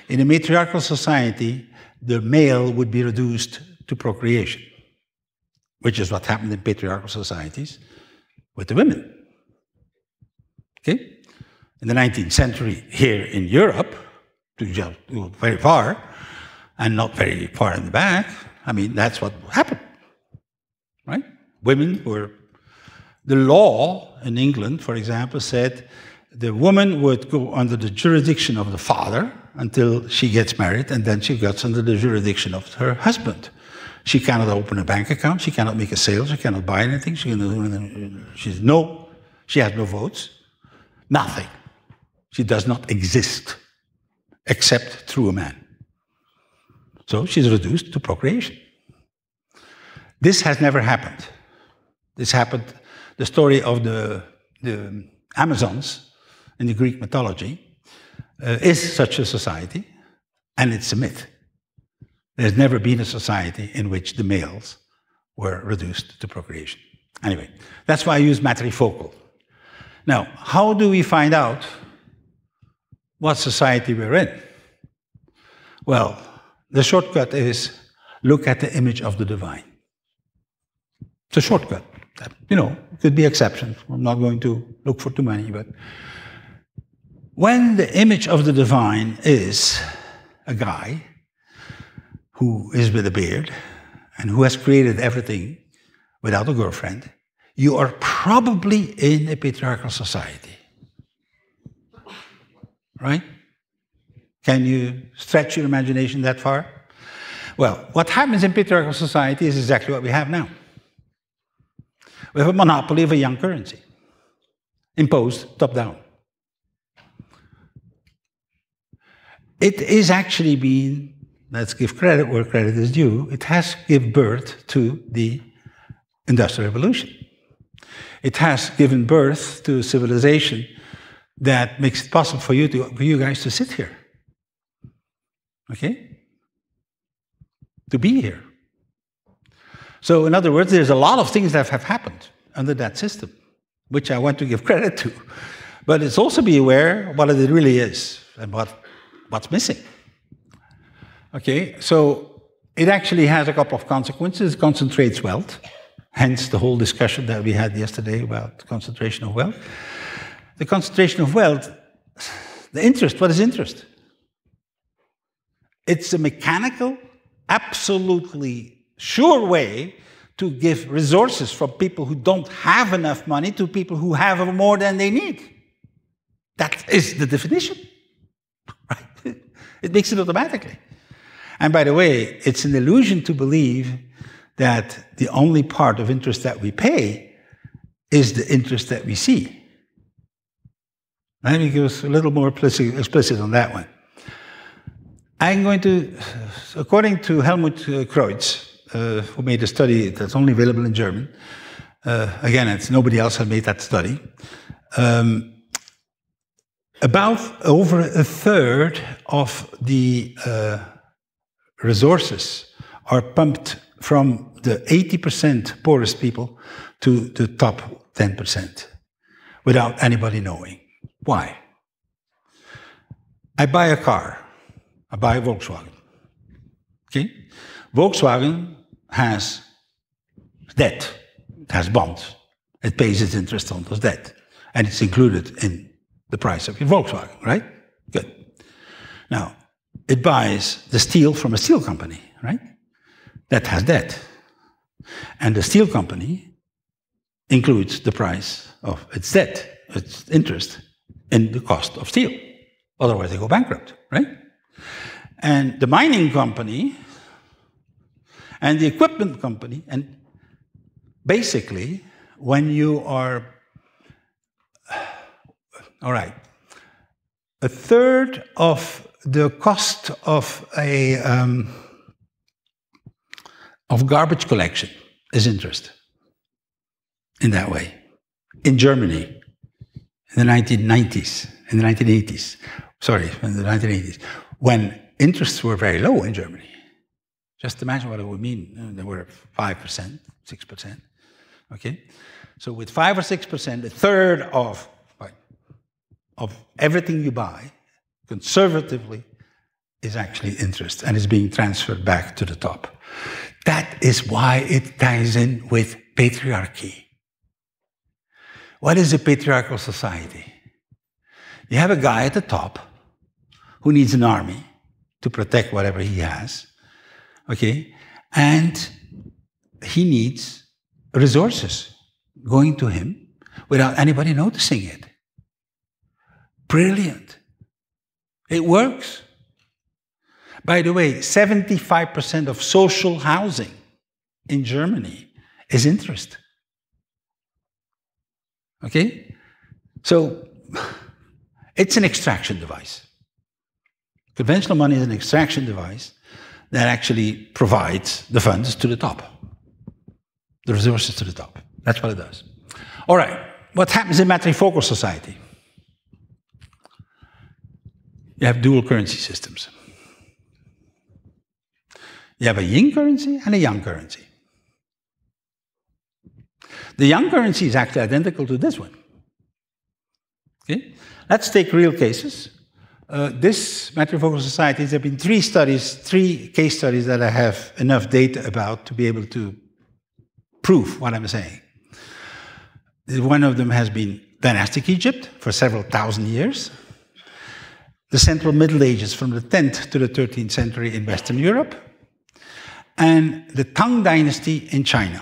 In a matriarchal society, the male would be reduced to procreation, which is what happened in patriarchal societies with the women. Okay? In the 19th century, here in Europe, to just go very far, and not very far in the back, I mean, that's what happened, right? Women were... The law in England, for example, said the woman would go under the jurisdiction of the father until she gets married, and then she gets under the jurisdiction of her husband. She cannot open a bank account, she cannot make a sale, she cannot buy anything, she has no votes, nothing. She does not exist, except through a man. So she's reduced to procreation. This has never happened. This happened, the story of the Amazons in the Greek mythology is such a society, and it's a myth. There's never been a society in which the males were reduced to procreation. Anyway, that's why I use matrifocal. Now, how do we find out what society we're in? Well, the shortcut is look at the image of the divine. It's a shortcut. You know, could be exceptions. I'm not going to look for too many, but when the image of the divine is a guy who is with a beard and who has created everything without a girlfriend, you are probably in a patriarchal society. Right? Can you stretch your imagination that far? Well, what happens in patriarchal society is exactly what we have now. We have a monopoly of a young currency, imposed top-down. It is actually been, let's give credit where credit is due, it has given birth to the Industrial Revolution. It has given birth to a civilization that makes it possible for you guys to sit here. Okay? To be here. So, in other words, there's a lot of things that have happened under that system, which I want to give credit to. But let's also be aware of what it really is and what's missing. Okay, so it actually has a couple of consequences. It concentrates wealth, hence the whole discussion that we had yesterday about concentration of wealth. The concentration of wealth, the interest, what is interest? It's a mechanical, absolutely sure way to give resources from people who don't have enough money to people who have more than they need. That is the definition. Right? It makes it automatically. And by the way, it's an illusion to believe that the only part of interest that we pay is the interest that we see. Let me give a little more explicit on that one. I'm going to, according to Helmut Kreutz, who made a study that's only available in German, again, nobody else has made that study, about over a third of the resources are pumped from the 80% poorest people to the top 10% without anybody knowing. Why? I buy a car. I buy a Volkswagen. Okay? Volkswagen has debt. It has bonds. It pays its interest on those debt. And it's included in the price of your Volkswagen, right? Good. Now, it buys the steel from a steel company, right? That has debt. And the steel company includes the price of its debt, its interest, in the cost of steel. Otherwise, they go bankrupt, right? And the mining company and the equipment company, and basically, when you are, all right, a third of the cost of garbage collection is interest in that way. In Germany, in the 1990s, in the 1980s, sorry, in the 1980s, when interests were very low in Germany. Just imagine what it would mean. They were 5%, 6%. Okay? So with 5 or 6%, a third of, of everything you buy, conservatively, is actually interest and is being transferred back to the top. That is why it ties in with patriarchy. What is a patriarchal society? You have a guy at the top who needs an army to protect whatever he has, okay? And he needs resources going to him without anybody noticing it. Brilliant. It works. By the way, 75% of social housing in Germany is interest. Okay? So, it's an extraction device. Conventional money is an extraction device that actually provides the funds to the top, the resources to the top. That's what it does. All right, what happens in matrifocal society? You have dual currency systems. You have a yin currency and a yang currency. The yang currency is actually identical to this one. Okay? Let's take real cases. This matrifocal societies, there have been three case studies that I have enough data about to be able to prove what I'm saying. One of them has been Dynastic Egypt for several thousand years. The Central Middle Ages from the 10th to the 13th century in Western Europe. And the Tang Dynasty in China,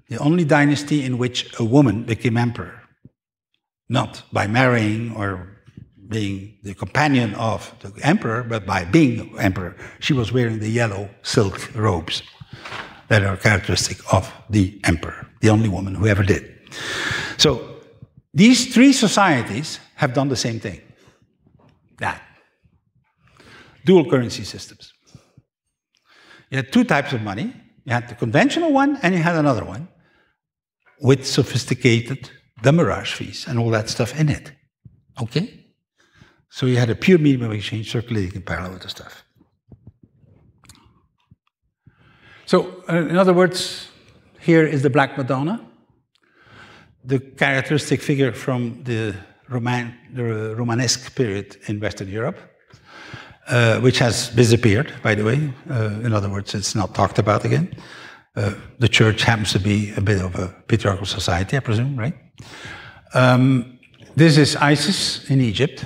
the only dynasty in which a woman became emperor, not by marrying or being the companion of the emperor, but by being emperor. She was wearing the yellow silk robes that are characteristic of the emperor, the only woman who ever did. So these three societies have done the same thing. That. Dual currency systems. You had two types of money. You had the conventional one and you had another one with sophisticated demurrage fees and all that stuff in it. Okay? So you had a pure medium of exchange circulating in parallel with the stuff. So, in other words, here is the Black Madonna, the characteristic figure from the Romanesque period in Western Europe, which has disappeared, by the way. In other words, it's not talked about again. The church happens to be a bit of a patriarchal society, I presume, right? This is Isis in Egypt.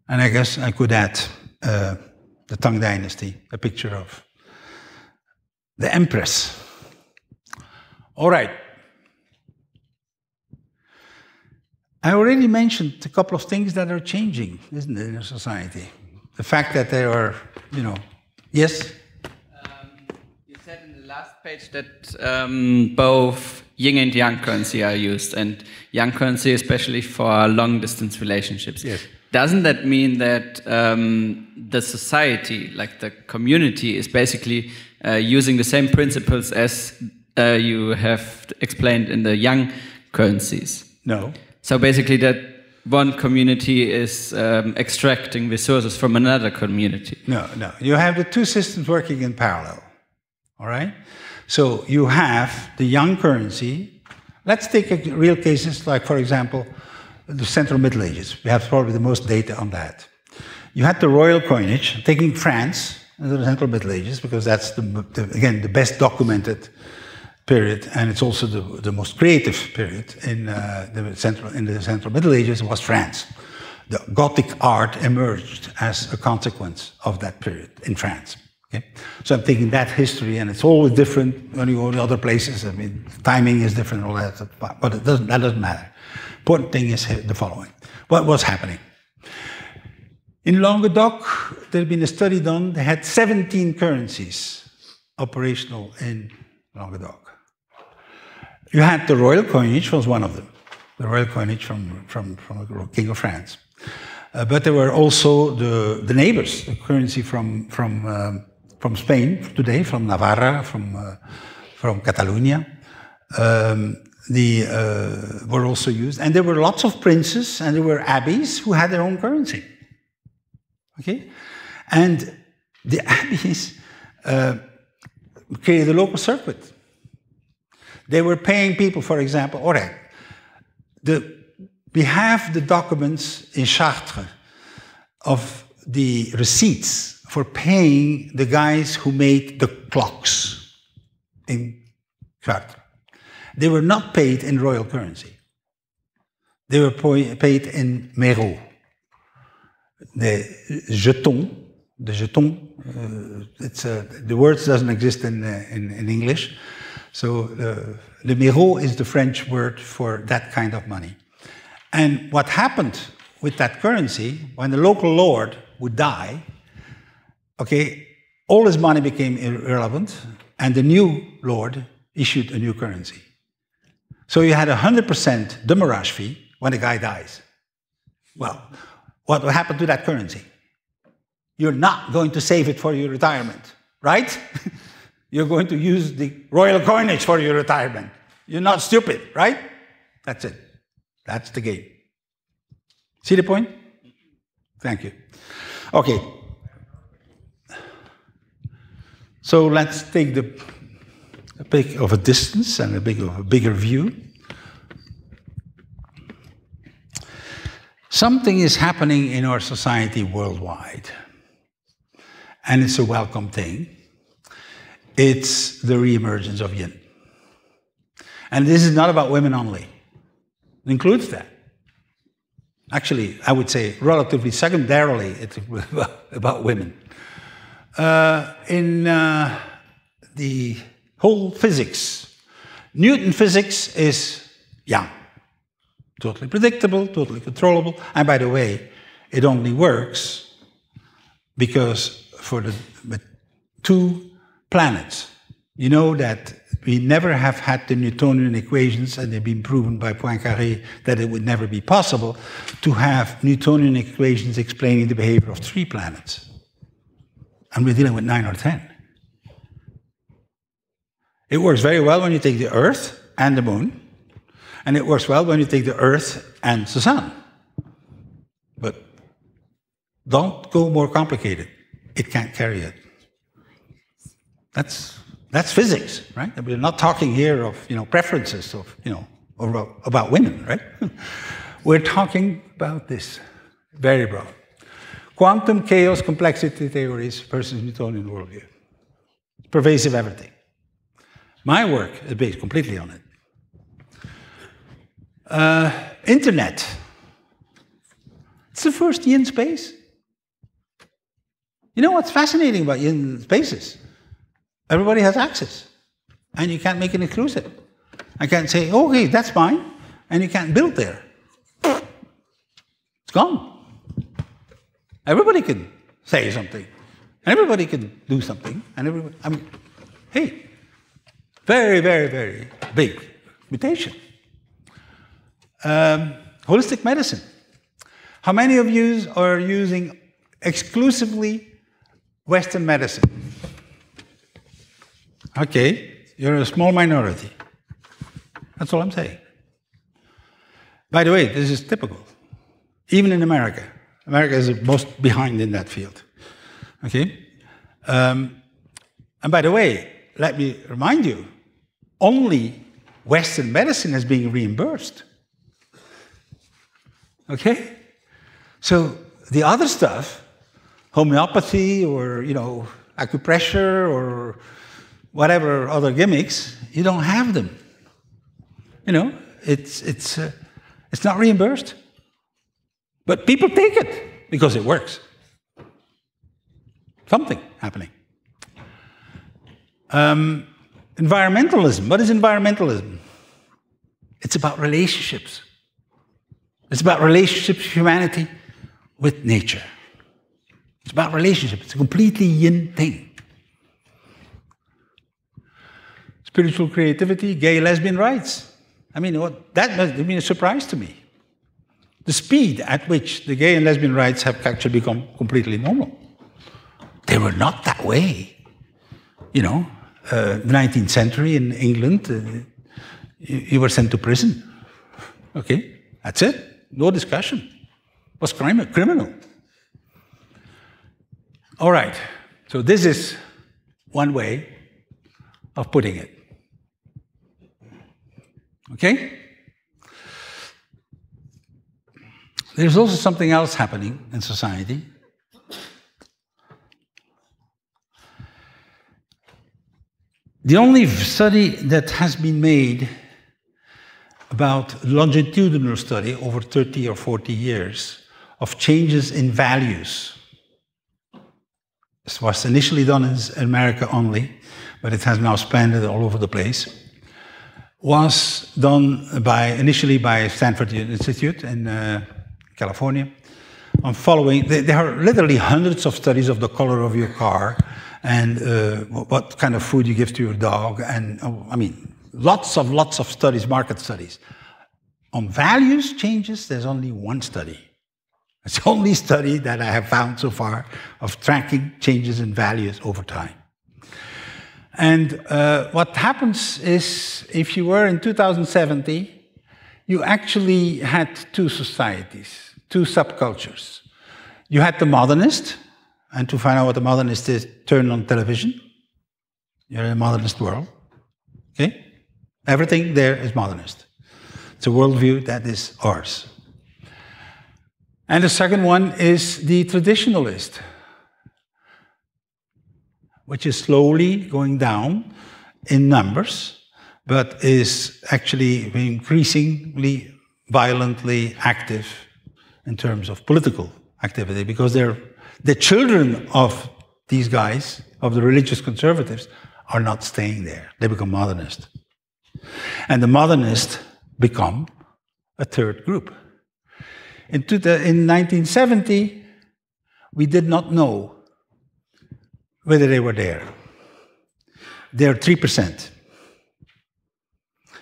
And I guess I could add the Tang Dynasty, a picture of the Empress. All right. I already mentioned a couple of things that are changing, isn't it, in our society? The fact that there are, yes? You said in the last page that both yin and yang currency are used, and yang currency especially for long-distance relationships. Yes. Doesn't that mean that the society, like the community, is basically using the same principles as you have explained in the yang currencies? No. So basically that one community is extracting resources from another community. No. You have the two systems working in parallel. All right? So you have the yang currency. Let's take real cases like, for example, the Central Middle Ages. We have probably the most data on that. You had the royal coinage, taking France into the Central Middle Ages, because that's, again, the best documented period, and it's also the most creative period in the Central Middle Ages was France. The Gothic art emerged as a consequence of that period in France. Okay? So I'm taking that history, and it's always different when you go to other places. I mean, timing is different, all that, but that doesn't matter. Important thing is the following. What was happening? In Languedoc, there had been a study done. They had 17 currencies operational in Languedoc. You had the royal coinage, was one of them. The royal coinage from the King of France. But there were also the neighbors, the currency from Spain today, from Navarra, from Catalonia. Were also used, and there were lots of princes and there were abbeys who had their own currency. Okay, and the abbeys created a local circuit. They were paying people, for example. All right, the We have the documents in Chartres of the receipts for paying the guys who made the clocks in Chartres. They were not paid in royal currency. They were paid in Meraux. The jeton, the word doesn't exist in English. So le Meraux is the French word for that kind of money. And what happened with that currency, when the local lord would die, okay, all his money became irrelevant, and the new lord issued a new currency. So you had 100% demurrage fee when a guy dies. Well, what will happen to that currency? You're not going to save it for your retirement, right? You're going to use the royal coinage for your retirement. You're not stupid, right? That's it. That's the game. See the point? Thank you. Okay. So let's take a bit of a distance and a bigger view. Something is happening in our society worldwide, and it's a welcome thing. It's the re-emergence of yin. And this is not about women only. It includes that. Actually, I would say relatively secondarily, it's about women. In the whole physics, Newton physics is yang. Totally predictable, totally controllable. And by the way, it only works because for the two planets, you know that we never have had the Newtonian equations, and they've been proven by Poincaré that it would never be possible to have Newtonian equations explaining the behavior of 3 planets. And we're dealing with 9 or 10. It works very well when you take the Earth and the Moon, and it works well when you take the Earth and the Sun. But don't go more complicated. It can't carry it. That's physics, right? We're not talking here of preferences of or about women, right? We're talking about this, very broad. Quantum chaos complexity theories versus Newtonian worldview. Pervasive everything. My work is based completely on it. Internet. It's the first yin space. You know what's fascinating about yin spaces? Everybody has access, and you can't make it exclusive. I can't say, okay, that's mine, and you can't build there. It's gone. Everybody can say something, and everybody can do something, and everybody, hey, very, very, very big mutation. Holistic medicine. How many of you are using exclusively Western medicine? Okay, you're a small minority. That's all I'm saying. By the way, this is typical. Even in America. America is the most behind in that field. Okay? And by the way, let me remind you, only Western medicine is being reimbursed. Okay? So the other stuff, homeopathy or, acupressure or whatever other gimmicks, you don't have them. It's not reimbursed. But people take it because it works. Something happening. Environmentalism. What is environmentalism? It's about relationships. It's about relationships, humanity, with nature. It's about relationships. It's a completely yin thing. Spiritual creativity, gay, lesbian rights. That must have been a surprise to me. The speed at which the gay and lesbian rights have actually become completely normal. They were not that way. The 19th century in England, you were sent to prison. Okay, that's it. No discussion. It was criminal. All right, so this is one way of putting it. Okay? there's also something else happening in society. The only study that has been made about longitudinal study over 30 or 40 years of changes in values. This was initially done in America only, but it has now expanded all over the place. Was done initially by Stanford Institute in California. On following, there are literally hundreds of studies of the color of your car and what kind of food you give to your dog, and I mean, lots of studies, market studies. On values changes, there's only one study. It's the only study that I have found so far of tracking changes in values over time. And what happens is, if you were in 2070, you actually had two societies, two subcultures. You had the modernist, and to find out what the modernist is, turn on television. You're in a modernist world, okay? Everything there is modernist. It's a worldview that is ours. And the second one is the traditionalist, which is slowly going down in numbers, but is actually increasingly violently active in terms of political activity, because they're the children of these guys, of the religious conservatives, are not staying there. They become modernist. And the modernists become a third group. In 1970, we did not know whether they were there. They're 3%.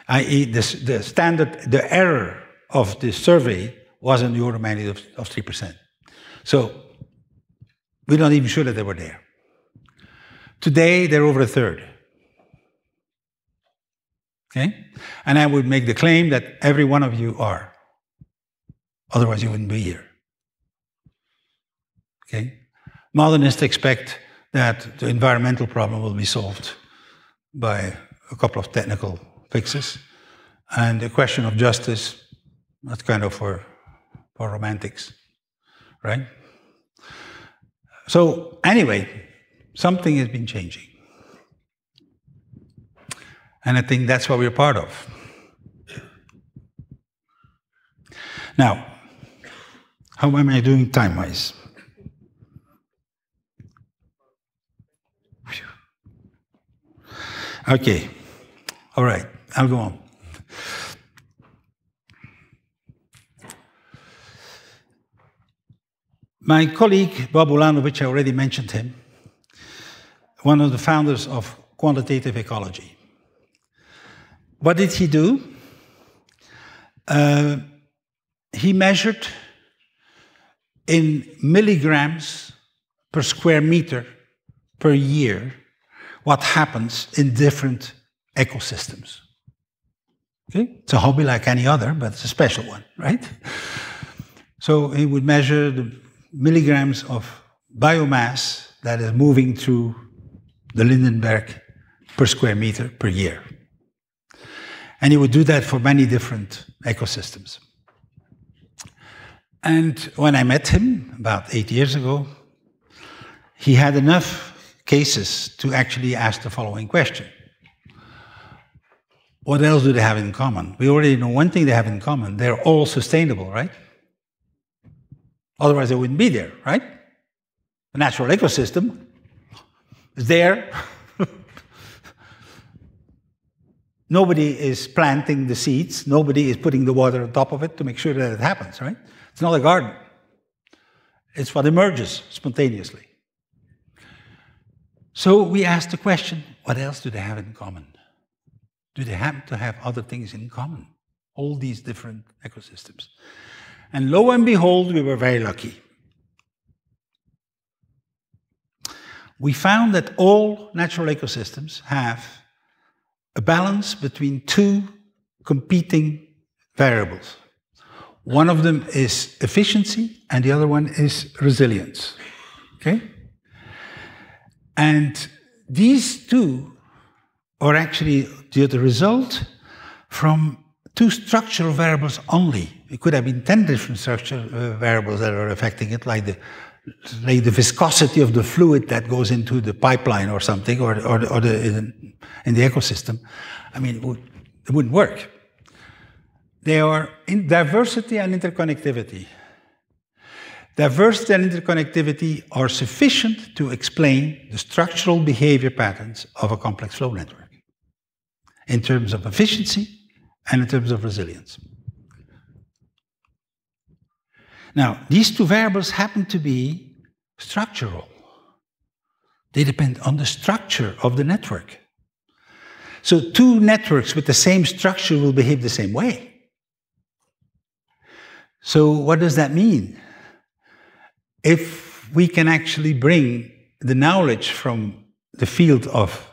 i.e. the error of the survey was in the order of magnitude of 3%. So we're not even sure that they were there. Today, they're over a third. Okay? And I would make the claim that every one of you are. Otherwise, you wouldn't be here. Okay? Modernists expect that the environmental problem will be solved by a couple of technical fixes. And the question of justice, that's kind of for romantics, right? So anyway, something has been changing. And I think that's what we're part of. Now, how am I doing time-wise? Okay, all right, I'll go on. My colleague, Bob Ulanovich, I already mentioned him, one of the founders of quantitative ecology. What did he do? He measured in milligrams per square meter per year what happens in different ecosystems. Okay? It's a hobby like any other, but it's a special one, right? So he would measure the milligrams of biomass that is moving through the Lindenberg per square meter per year. And he would do that for many different ecosystems. And when I met him about 8 years ago, he had enough cases to actually ask the following question. What else do they have in common? We already know one thing they have in common. They're all sustainable, right? Otherwise, they wouldn't be there, right? The natural ecosystem is there. Nobody is planting the seeds. Nobody is putting the water on top of it to make sure that it happens, right? It's not a garden. It's what emerges spontaneously. So we asked the question, what else do they have in common? Do they happen to have other things in common? All these different ecosystems. And lo and behold, we were very lucky. We found that all natural ecosystems have a balance between two competing variables. One of them is efficiency, and the other one is resilience. Okay? And these two are actually the result from 2 structural variables only. It could have been 10 different structural variables that are affecting it, like the viscosity of the fluid that goes into the pipeline or something, or in the ecosystem. I mean, it wouldn't work. They are in diversity and interconnectivity. Diversity and interconnectivity are sufficient to explain the structural behavior patterns of a complex flow network in terms of efficiency and in terms of resilience. Now, these 2 variables happen to be structural. They depend on the structure of the network. So 2 networks with the same structure will behave the same way. So what does that mean? If we can actually bring the knowledge from the field of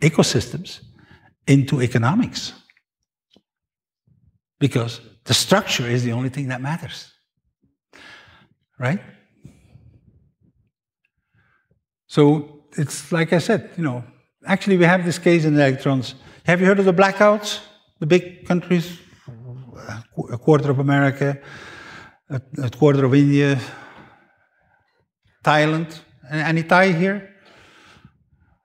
ecosystems into economics, because the structure is the only thing that matters, right? So it's like I said, you know, actually we have this case in the electrons. Have you heard of the blackouts? The big countries, a quarter of America, a quarter of India, Thailand. Any Thai here?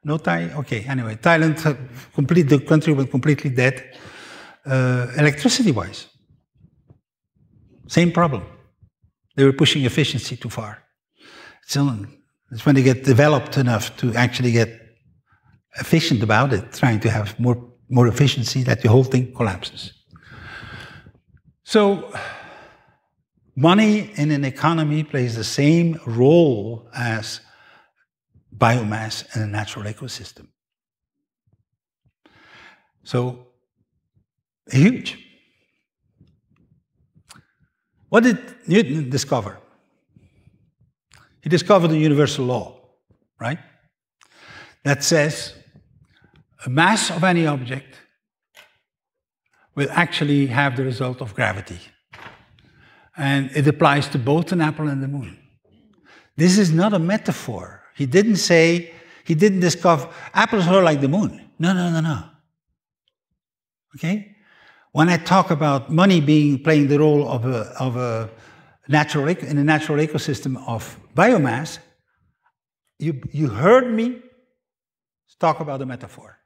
No Thai? Okay, anyway, Thailand, the country went completely dead, electricity-wise. Same problem. They were pushing efficiency too far. It's when they get developed enough to actually get efficient about it, trying to have more efficiency, that the whole thing collapses. So, money in an economy plays the same role as biomass in a natural ecosystem. So, huge. What did Newton discover? He discovered the universal law, right? That says a mass of any object will actually have the result of gravity. And it applies to both an apple and the moon. This is not a metaphor. He didn't discover apples are like the moon. No. Okay? When I talk about money playing the role of a natural ecosystem of biomass, you heard me talk about a metaphor.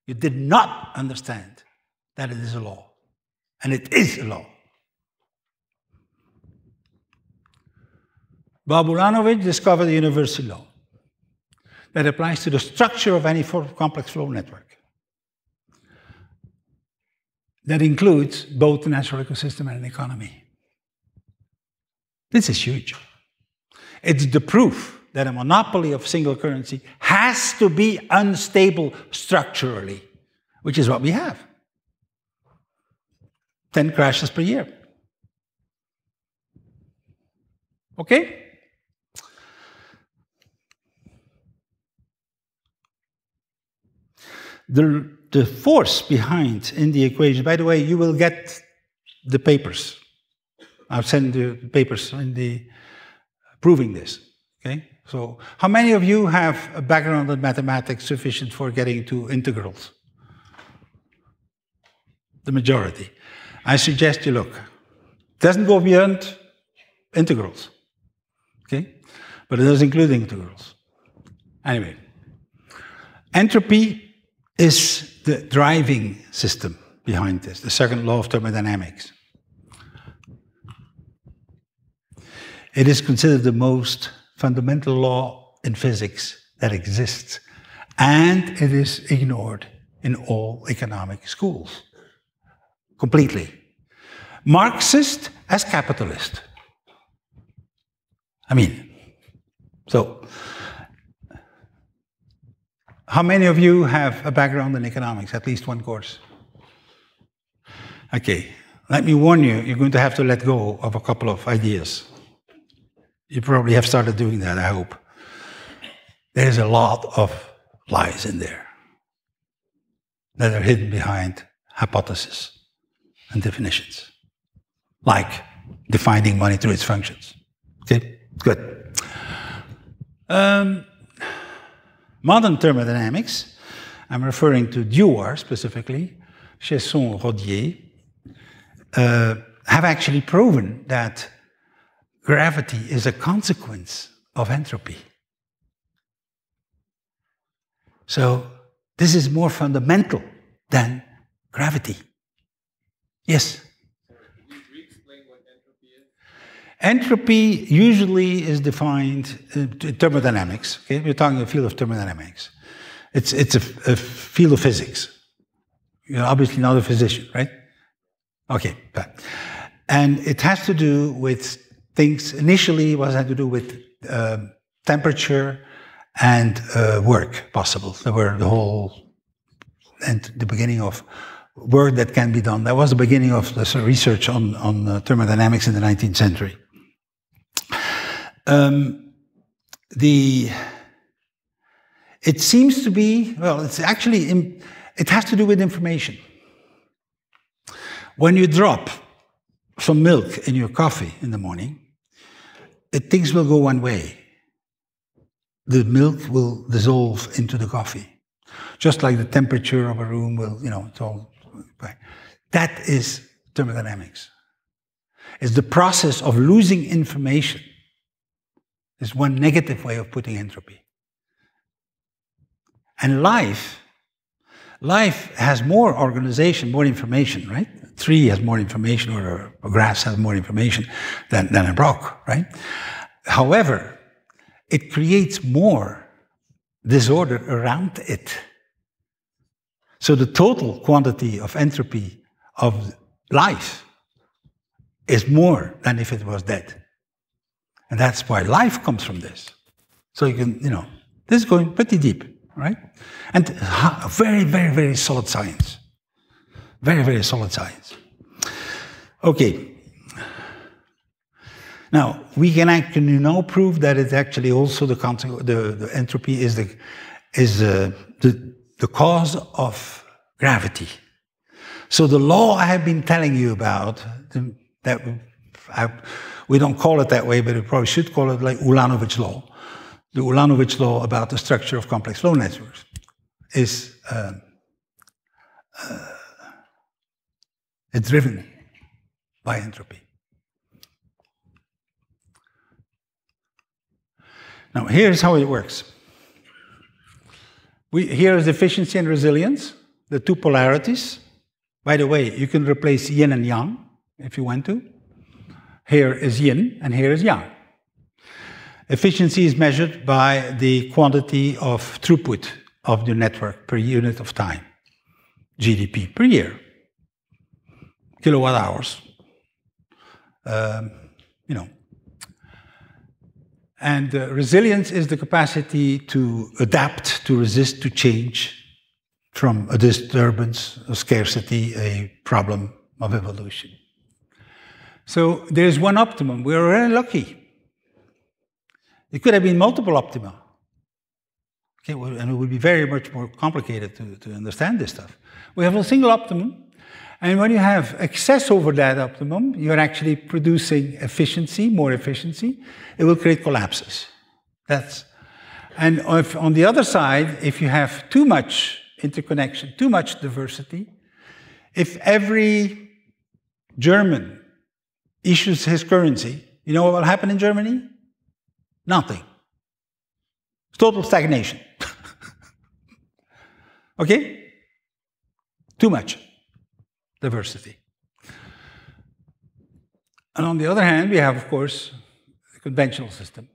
You did not understand that it is a law. And it is a law. Bogdanovic discovered the universal law that applies to the structure of any complex flow network. That includes both the natural ecosystem and an economy. This is huge. It's the proof that a monopoly of single currency has to be unstable structurally, which is what we have. 10 crashes per year. Okay? The force behind in the equation, by the way, you will get the papers. I'll send the papers in the proving this. Okay? So, how many of you have a background in mathematics sufficient for getting to integrals? The majority. I suggest you look. It doesn't go beyond integrals. Okay? But it does include integrals. Anyway. Entropy is the driving system behind this, the second law of thermodynamics. It is considered the most fundamental law in physics that exists, and it is ignored in all economic schools. Completely. Marxist as capitalist. I mean, so, how many of you have a background in economics, at least one course? Okay, let me warn you, you're going to have to let go of a couple of ideas. You probably have started doing that, I hope. There's a lot of lies in there that are hidden behind hypotheses and definitions, like defining money through its functions. Okay, good. Modern thermodynamics, I'm referring to Dewar specifically, Chesson, Rodier, have actually proven that gravity is a consequence of entropy. So this is more fundamental than gravity. Yes? Can you re-explain what entropy is? Entropy usually is defined in thermodynamics. Okay? We're talking the field of thermodynamics. It's a field of physics. You're obviously not a physician, right? Okay, but, and it has to do with things, initially it had to do with temperature and work possible. There were the whole, and the beginning of work that can be done. That was the beginning of the research on thermodynamics in the 19th century. It seems to be, well, it's actually, it has to do with information. When you drop some milk in your coffee in the morning, things will go one way. The milk will dissolve into the coffee. Just like the temperature of a room will, it's all right. That is thermodynamics. It's the process of losing information. It's one negative way of putting entropy. And life has more organization, more information, right? A tree has more information, or a grass has more information than a rock, right? However, it creates more disorder around it. So the total quantity of entropy of life is more than if it was dead. And that's why life comes from this. So you can, this is going pretty deep, right? And very, very, very solid science. Very, very solid science. Okay. Now, we can actually now prove that it's actually also the entropy is the cause of gravity. So the law I have been telling you about, that we don't call it that way, but we probably should call it like Ulanovich law. The Ulanovich law about the structure of complex flow networks is it's driven by entropy. Now, here's how it works. Here is efficiency and resilience, the two polarities. By the way, you can replace yin and yang if you want to. Here is yin and here is yang. Efficiency is measured by the quantity of throughput of the network per unit of time, GDP per year, kilowatt hours, And resilience is the capacity to adapt, to resist, to change from a disturbance, a scarcity, a problem of evolution. So there's one optimum. We're very lucky. It could have been multiple optima. Okay, and it would be very much more complicated to understand this stuff. We have a single optimum, and when you have excess over that optimum, you're actually producing efficiency, more efficiency. It will create collapses. And if, on the other side, if you have too much interconnection, too much diversity, if every German issues his currency, you know what will happen in Germany? Nothing. Total stagnation. Okay? Too much diversity. And on the other hand, we have, of course, the conventional system.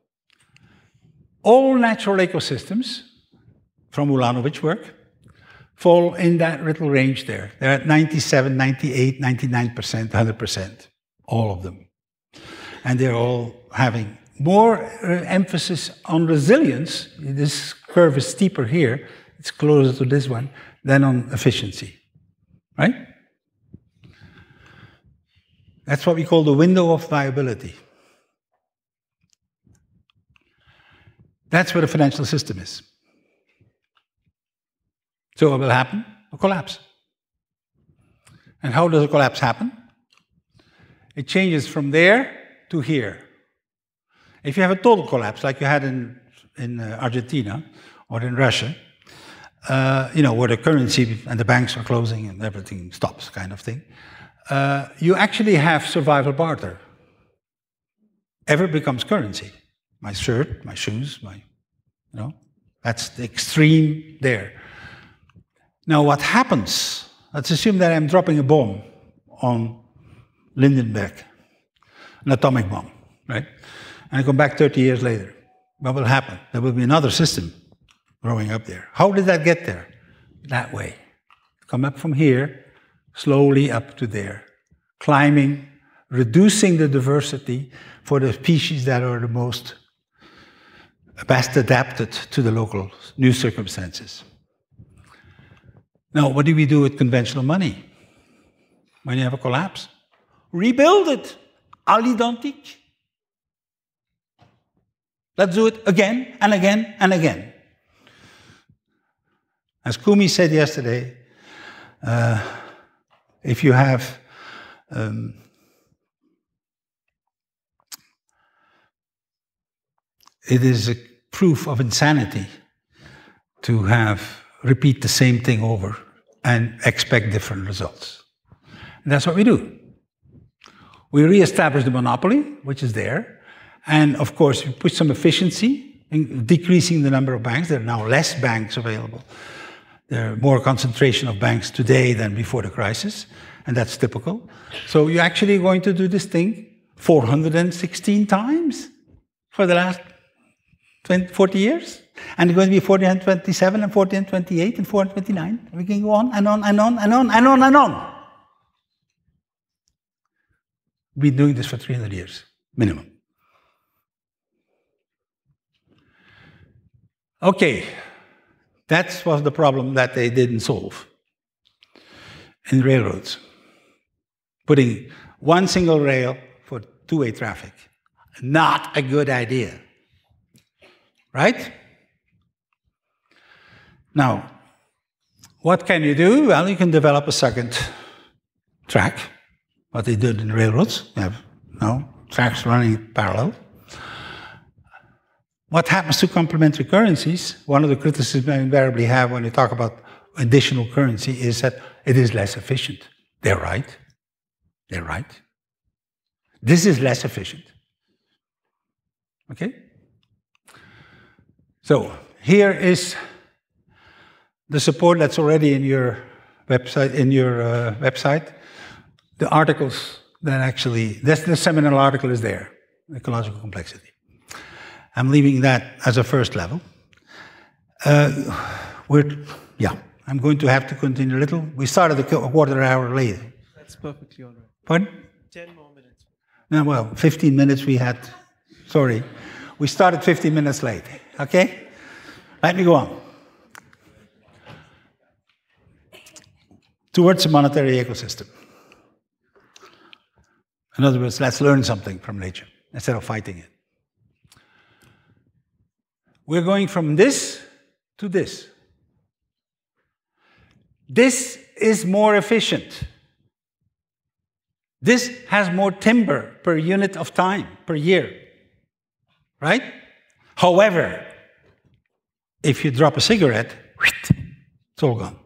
All natural ecosystems, from Ulanovich work, fall in that little range there. They're at 97, 98, 99%, 100%, all of them. And they're all having more emphasis on resilience. This curve is steeper here, it's closer to this one, than on efficiency, right? That's what we call the window of viability. That's what a financial system is. So what will happen? A collapse. And how does a collapse happen? It changes from there to here. If you have a total collapse, like you had in Argentina or in Russia, where the currency and the banks are closing and everything stops, kind of thing, you actually have survival barter. Ever becomes currency. My shirt, my shoes, that's the extreme there. Now what happens, let's assume that I'm dropping a bomb on Lindenberg, an atomic bomb, right? And I come back 30 years later. What will happen? There will be another system growing up there. How did that get there? That way. Come up from here, slowly up to there. Climbing, reducing the diversity for the species that are the most best adapted to the local new circumstances. Now, what do we do with conventional money when you have a collapse? Rebuild it, à l'identique. Let's do it again and again and again. As Kumi said yesterday, if you have it is a proof of insanity to repeat the same thing over and expect different results. And that's what we do. We re-establish the monopoly, which is there, and of course we put some efficiency in decreasing the number of banks. There are now less banks available. There are more concentration of banks today than before the crisis, and that's typical. So you're actually going to do this thing 416 times for the last 40 years, and it's going to be 427 and 428 and 429. We can go on and on and on and on and on and on. We've been doing this for 300 years, minimum. Okay, that was the problem that they didn't solve in railroads. Putting one single rail for two-way traffic. Not a good idea. Right? Now, what can you do? Well, you can develop a second track, what they did in railroads. You have tracks running parallel. What happens to complementary currencies? One of the criticisms I invariably have when you talk about additional currency is that it is less efficient. They're right. They're right. This is less efficient. Okay? So here is the support that's already in your website. The articles that actually, the seminal article is there, ecological complexity. I'm leaving that as a first level. I'm going to have to continue a little. We started a quarter hour late. That's perfectly all right. Pardon? 10 more minutes. No, well, 15 minutes we had. Sorry. We started 15 minutes late. Okay? Let me go on. Towards a monetary ecosystem. In other words, let's learn something from nature instead of fighting it. We're going from this to this. This is more efficient. This has more timber per unit of time, per year. Right? However, if you drop a cigarette, it's all gone.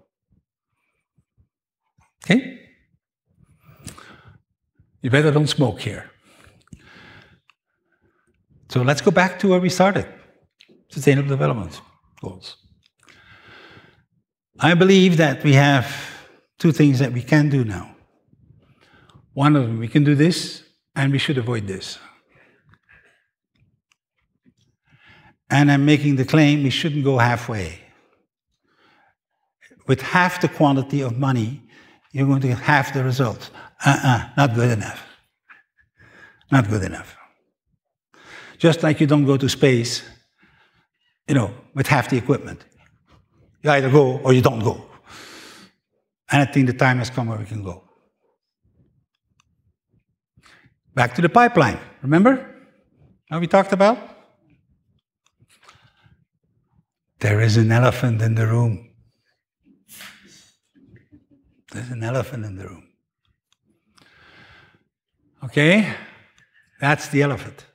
Okay? You better don't smoke here. So let's go back to where we started. Sustainable Development Goals. I believe that we have two things that we can do now. One of them, we can do this, and we should avoid this. And I'm making the claim we shouldn't go halfway. With half the quantity of money, you're going to get half the results. Not good enough. Not good enough. Just like you don't go to space, with half the equipment. You either go or you don't go. And I think the time has come where we can go. Back to the pipeline. Remember how we talked about? There is an elephant in the room. There's an elephant in the room. Okay? That's the elephant.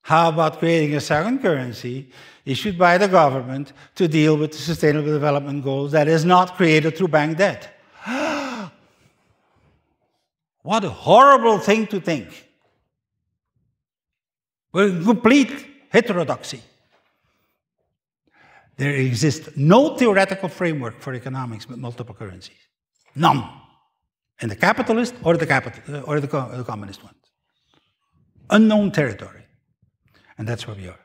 How about creating a second currency issued by the government to deal with the Sustainable Development Goals that is not created through bank debt? What a horrible thing to think. We're in complete heterodoxy. There exists no theoretical framework for economics with multiple currencies. None. In the capitalist or the communist ones. Unknown territory. And that's where we are.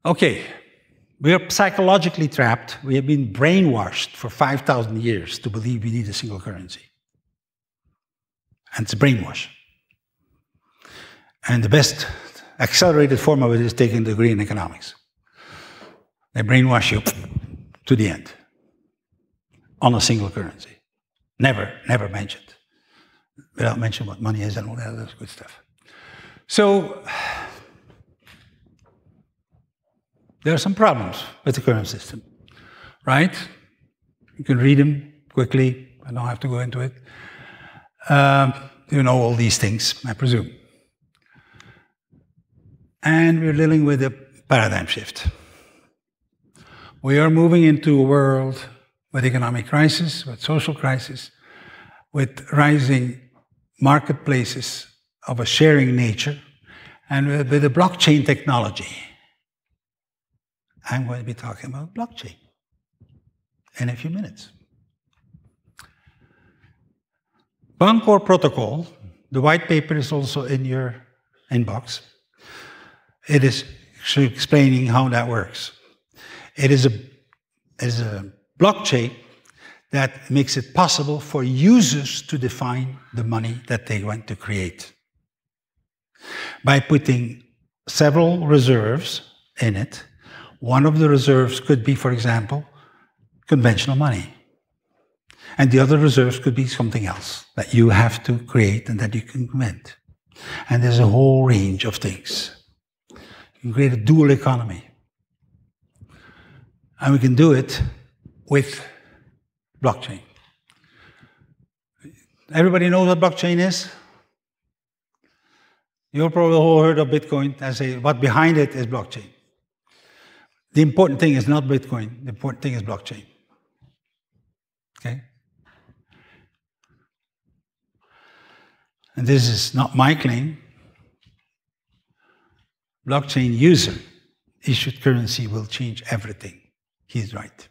Okay. We are psychologically trapped. We have been brainwashed for 5,000 years to believe we need a single currency. And it's a brainwash. And the best accelerated form of it is taking a degree in economics. They brainwash you to the end on a single currency. Never mentioned. Without mentioning what money is and all that other good stuff. So, there are some problems with the current system, right? You can read them quickly. I don't have to go into it. You know all these things, I presume. And we're dealing with a paradigm shift. We are moving into a world with economic crisis, with social crisis, with rising marketplaces of a sharing nature, and with a blockchain technology. I'm going to be talking about blockchain in a few minutes. Bancor Protocol, the white paper is also in your inbox. It is explaining how that works. It is a blockchain that makes it possible for users to define the money that they want to create. By putting several reserves in it. One of the reserves could be, for example, conventional money. And the other reserves could be something else that you have to create and that you can invent. And there's a whole range of things. You can create a dual economy. And we can do it with blockchain. Everybody knows what blockchain is? You've probably all heard of Bitcoin. I say, what behind it is blockchain. The important thing is not Bitcoin. The important thing is blockchain. Okay? And this is not my claim. Blockchain user issued currency will change everything. He's right.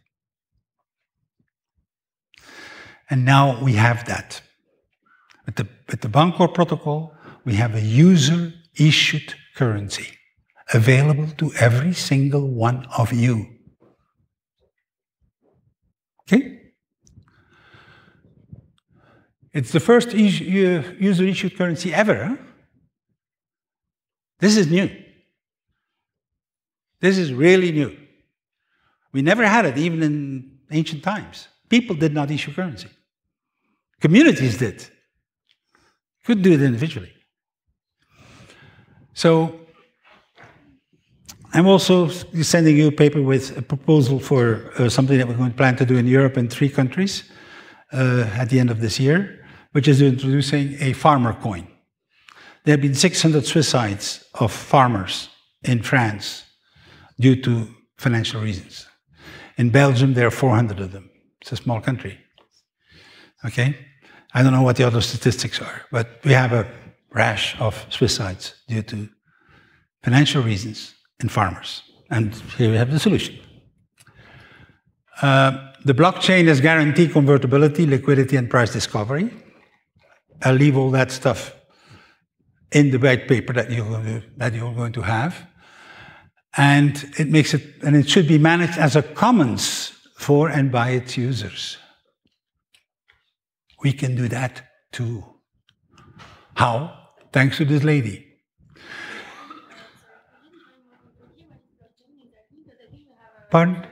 And now we have that. With the Bancor protocol, we have a user issued currency available to every single one of you. Okay? It's the first user-issued currency ever. Huh? This is new. This is really new. We never had it, even in ancient times. People did not issue currency. Communities did. Couldn't do it individually. So, I'm also sending you a paper with a proposal for something that we're going to plan to do in Europe in 3 countries at the end of this year, which is introducing a farmer coin. There have been 600 suicides of farmers in France due to financial reasons. In Belgium, there are 400 of them. It's a small country. Okay? I don't know what the other statistics are, but we have a rash of suicides due to financial reasons in farmers. And here we have the solution. The blockchain is guaranteed convertibility, liquidity, and price discovery. I'll leave all that stuff in the white paper that you're going to have. And it makes it, and it should be managed as a commons for and by its users. We can do that too. How? Thanks to this lady. Pardon?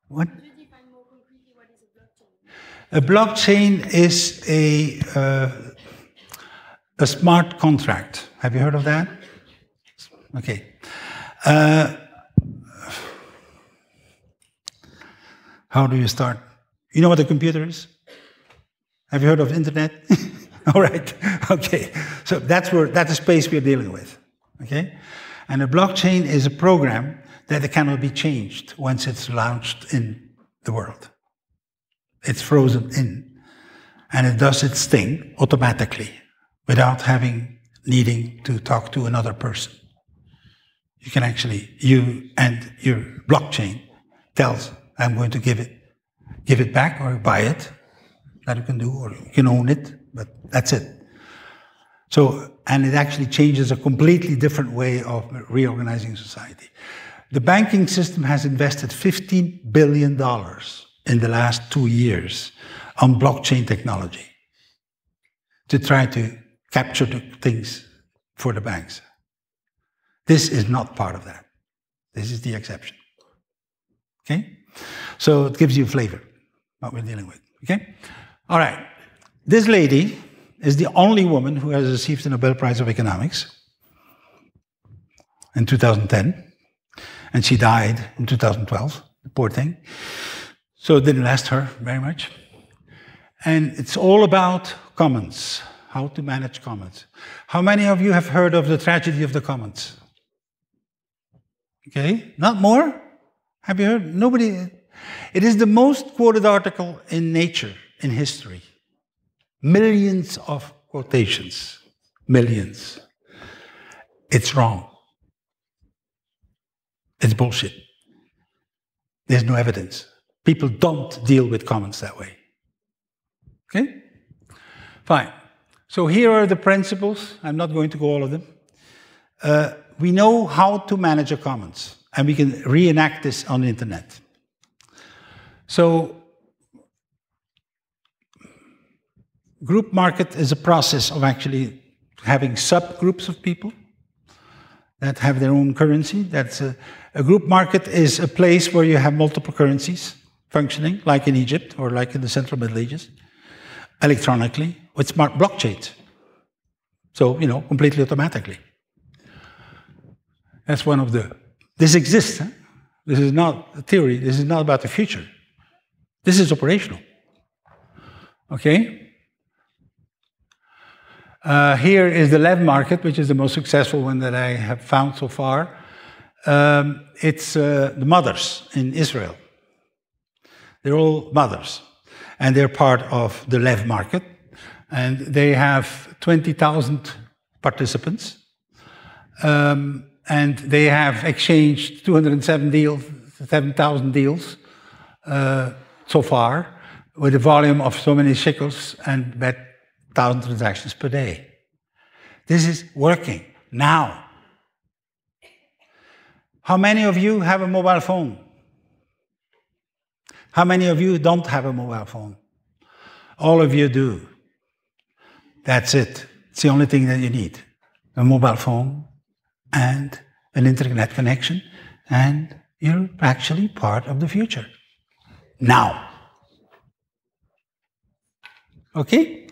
What? A blockchain is a smart contract. Have you heard of that? Okay. How do you start? You know what a computer is? Have you heard of the internet? All right. Okay. So that's the space we're dealing with. Okay? And a blockchain is a program that cannot be changed once it's launched in the world. It's frozen in. and it does its thing automatically without needing to talk to another person. You can actually, you and your blockchain tells, I'm going to give it back or buy it. That you can do, or you can own it, but that's it. So, and it actually changes a completely different way of reorganizing society. The banking system has invested $15 billion in the last 2 years on blockchain technology to try to capture the things for the banks. This is not part of that. This is the exception. Okay? So it gives you a flavor what we're dealing with. Okay? All right. This lady is the only woman who has received the Nobel Prize of Economics in 2010. And she died in 2012, the poor thing. So it didn't last her very much. And it's all about commons, how to manage commons. How many of you have heard of the tragedy of the commons? Okay, not more? Have you heard? Nobody. It is the most quoted article in Nature in history. Millions of quotations. Millions. It's wrong. It's bullshit. There's no evidence. People don't deal with commons that way. Okay? Fine. So here are the principles. I'm not going to go all of them. We know how to manage a commons, and we can reenact this on the internet. So, group market is a process of actually having subgroups of people that have their own currency. That's a group market is a place where you have multiple currencies functioning, like in Egypt or like in the Central Middle Ages, electronically with smart blockchains. So, you know, completely automatically. That's one of the... This exists. Huh? This is not a theory. This is not about the future. This is operational. Okay? Here is the LEV market, which is the most successful one that I have found so far. It's the mothers in Israel. They're all mothers. And they're part of the LEV market. And they have 20,000 participants. And they have exchanged 7,000 deals so far, with a volume of so many shekels and about 1,000 transactions per day. This is working now. How many of you have a mobile phone? How many of you don't have a mobile phone? All of you do. That's it. It's the only thing that you need. A mobile phone and an internet connection, and you're actually part of the future. Now. Okay?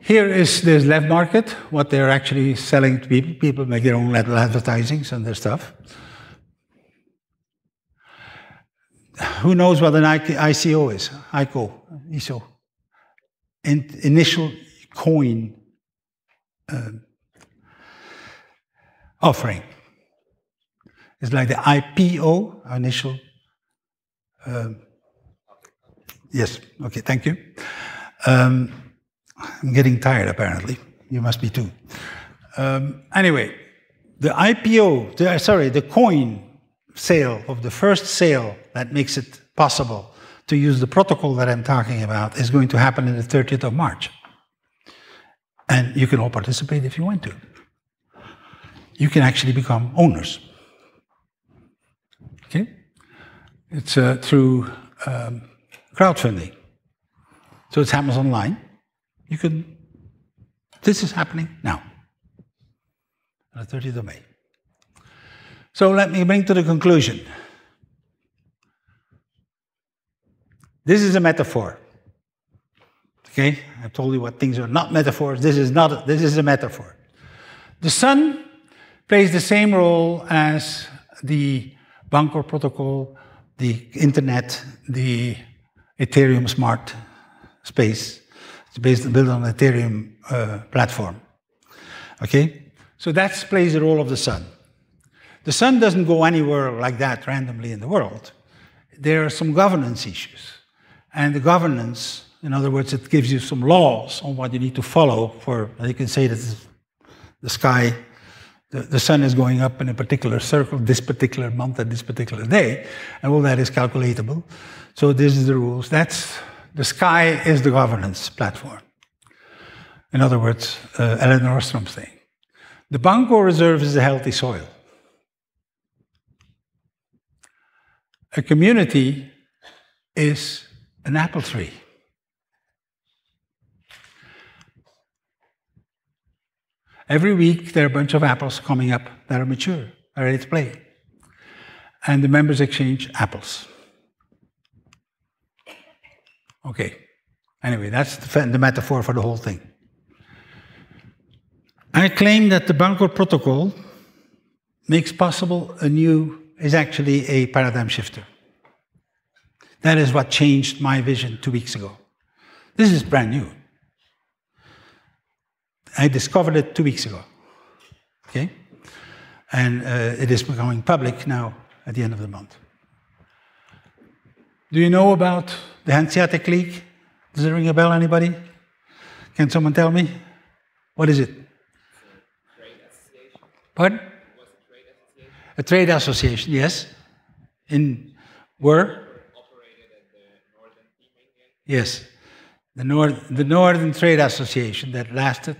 Here is this LEV market, what they're actually selling to people. People make their own little advertisings and their stuff. Who knows what an ICO is? ICO. Initial coin offering. It's like the IPO, initial. Yes, okay, thank you. I'm getting tired, apparently. You must be too. Anyway, the IPO, the coin sale of the first sale that makes it possible to use the protocol that I'm talking about is going to happen on the 30th of March. And you can all participate if you want to. You can actually become owners. Okay? It's through crowdfunding. So it happens online. You can, this is happening now, on the 30th of May. So let me bring to the conclusion. This is a metaphor. Okay? I've told you what things are not metaphors. This is a metaphor. The sun plays the same role as the Bancor protocol, the internet, the Ethereum smart space. It's built on the Ethereum platform. Okay? So that plays the role of the sun. The sun doesn't go anywhere like that randomly in the world. There are some governance issues. And the governance In other words, it gives you some laws on what you need to follow for, you can say that the sky, the sun is going up in a particular circle, this particular month at this particular day, and all that is calculatable. So this is the rules. The sky is the governance platform. In other words, Ellen Nordstrom's thing. The Banco Reserve is a healthy soil. A community is an apple tree. Every week there are a bunch of apples coming up that are mature, are ready to play. And the members exchange apples. Okay. Anyway, that's the metaphor for the whole thing. I claim that the Banco Protocol makes possible is actually a paradigm shifter. That is what changed my vision 2 weeks ago. This is brand new. I discovered it 2 weeks ago. Okay? And it is becoming public now at the end of the month. Do you know about the Hanseatic League? Does it ring a bell, anybody? Can someone tell me? What is it? Trade association. Pardon? It was a trade association. A trade association, yes. Where? Operated at the Norden theme. Yes. The Norden Trade Association that lasted.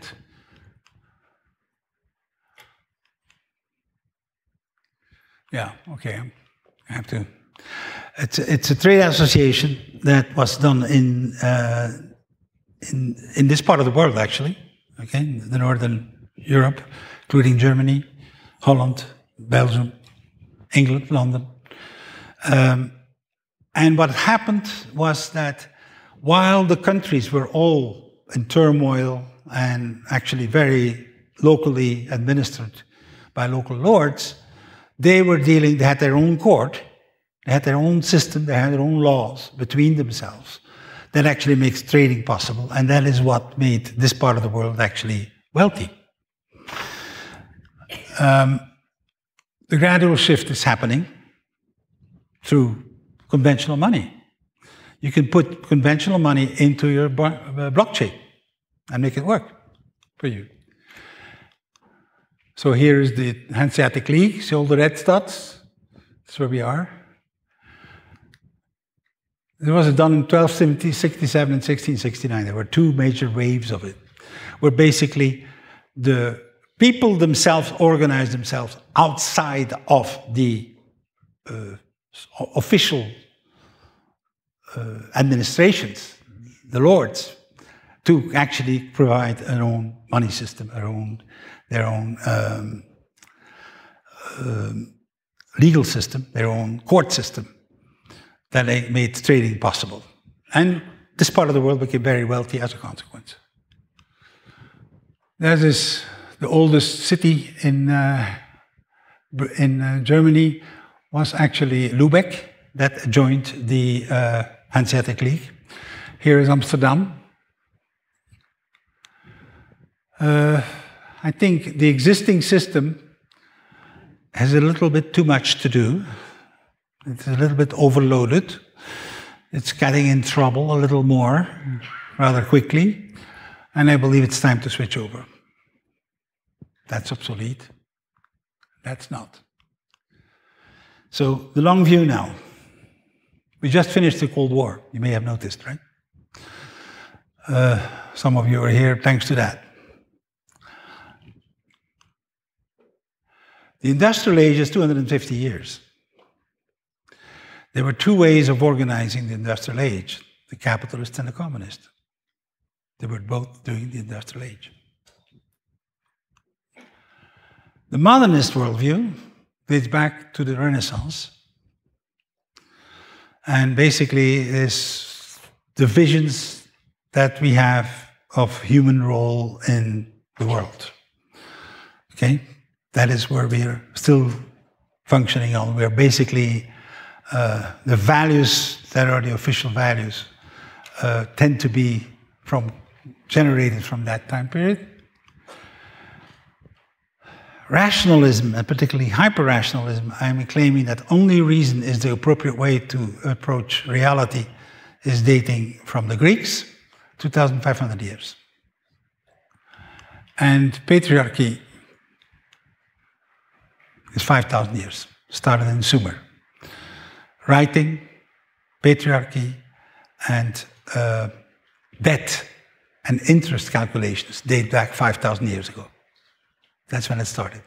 Yeah, okay. I have to. It's a trade association that was done in this part of the world, actually. Okay, the Northern Europe, including Germany, Holland, Belgium, England, London. And what happened was that while the countries were all in turmoil and actually very locally administered by local lords, they had their own court, they had their own system, they had their own laws between themselves that actually makes trading possible, and that is what made this part of the world actually wealthy. The gradual shift is happening through conventional money. You can put conventional money into your blockchain and make it work for you. So here is the Hanseatic League. See all the red dots? That's where we are. It was done in 1267 and 1669. There were two major waves of it, where basically the people themselves organized themselves outside of the official administrations, the lords, to actually provide their own money system, their own legal system, their own court system, that made trading possible. And this part of the world became very wealthy as a consequence. That is the oldest city in Germany, was actually Lübeck, that joined the Hanseatic League. Here is Amsterdam. I think the existing system has a little bit too much to do. It's a little bit overloaded. It's getting in trouble a little more, rather quickly, and I believe it's time to switch over. That's obsolete. That's not. So, the long view now. We just finished the Cold War, you may have noticed, right? Some of you are here thanks to that. The industrial age is 250 years. There were two ways of organizing the industrial age, the capitalist and the communist. They were both doing the industrial age. The modernist worldview dates back to the Renaissance, and basically is the visions that we have of human role in the world. Okay? That is where we are still functioning on. We are basically, the values that are the official values tend to be generated from that time period. Rationalism, and particularly hyper-rationalism, I'm claiming that only reason is the appropriate way to approach reality, is dating from the Greeks, 2,500 years. And patriarchy is 5,000 years, started in Sumer. Writing, patriarchy, and debt and interest calculations date back 5,000 years ago. That's when it started.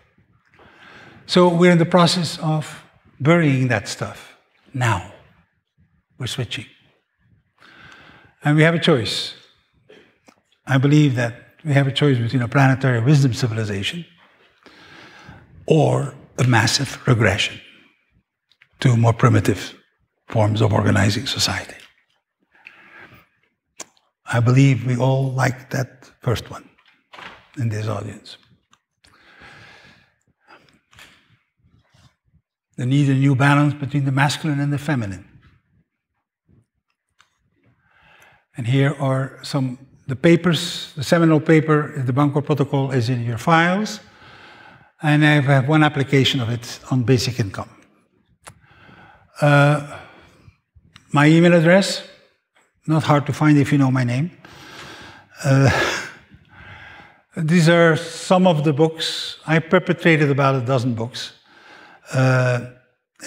So we're in the process of burying that stuff. Now, we're switching. And we have a choice. I believe that we have a choice between a planetary wisdom civilization or a massive regression to more primitive forms of organizing society. I believe we all like that first one in this audience. They need a new balance between the masculine and the feminine. And here are the papers. The seminal paper, the Bangkok Protocol, is in your files. And I have one application of it on basic income. My email address, not hard to find if you know my name. These are some of the books. I perpetrated about a dozen books. I'm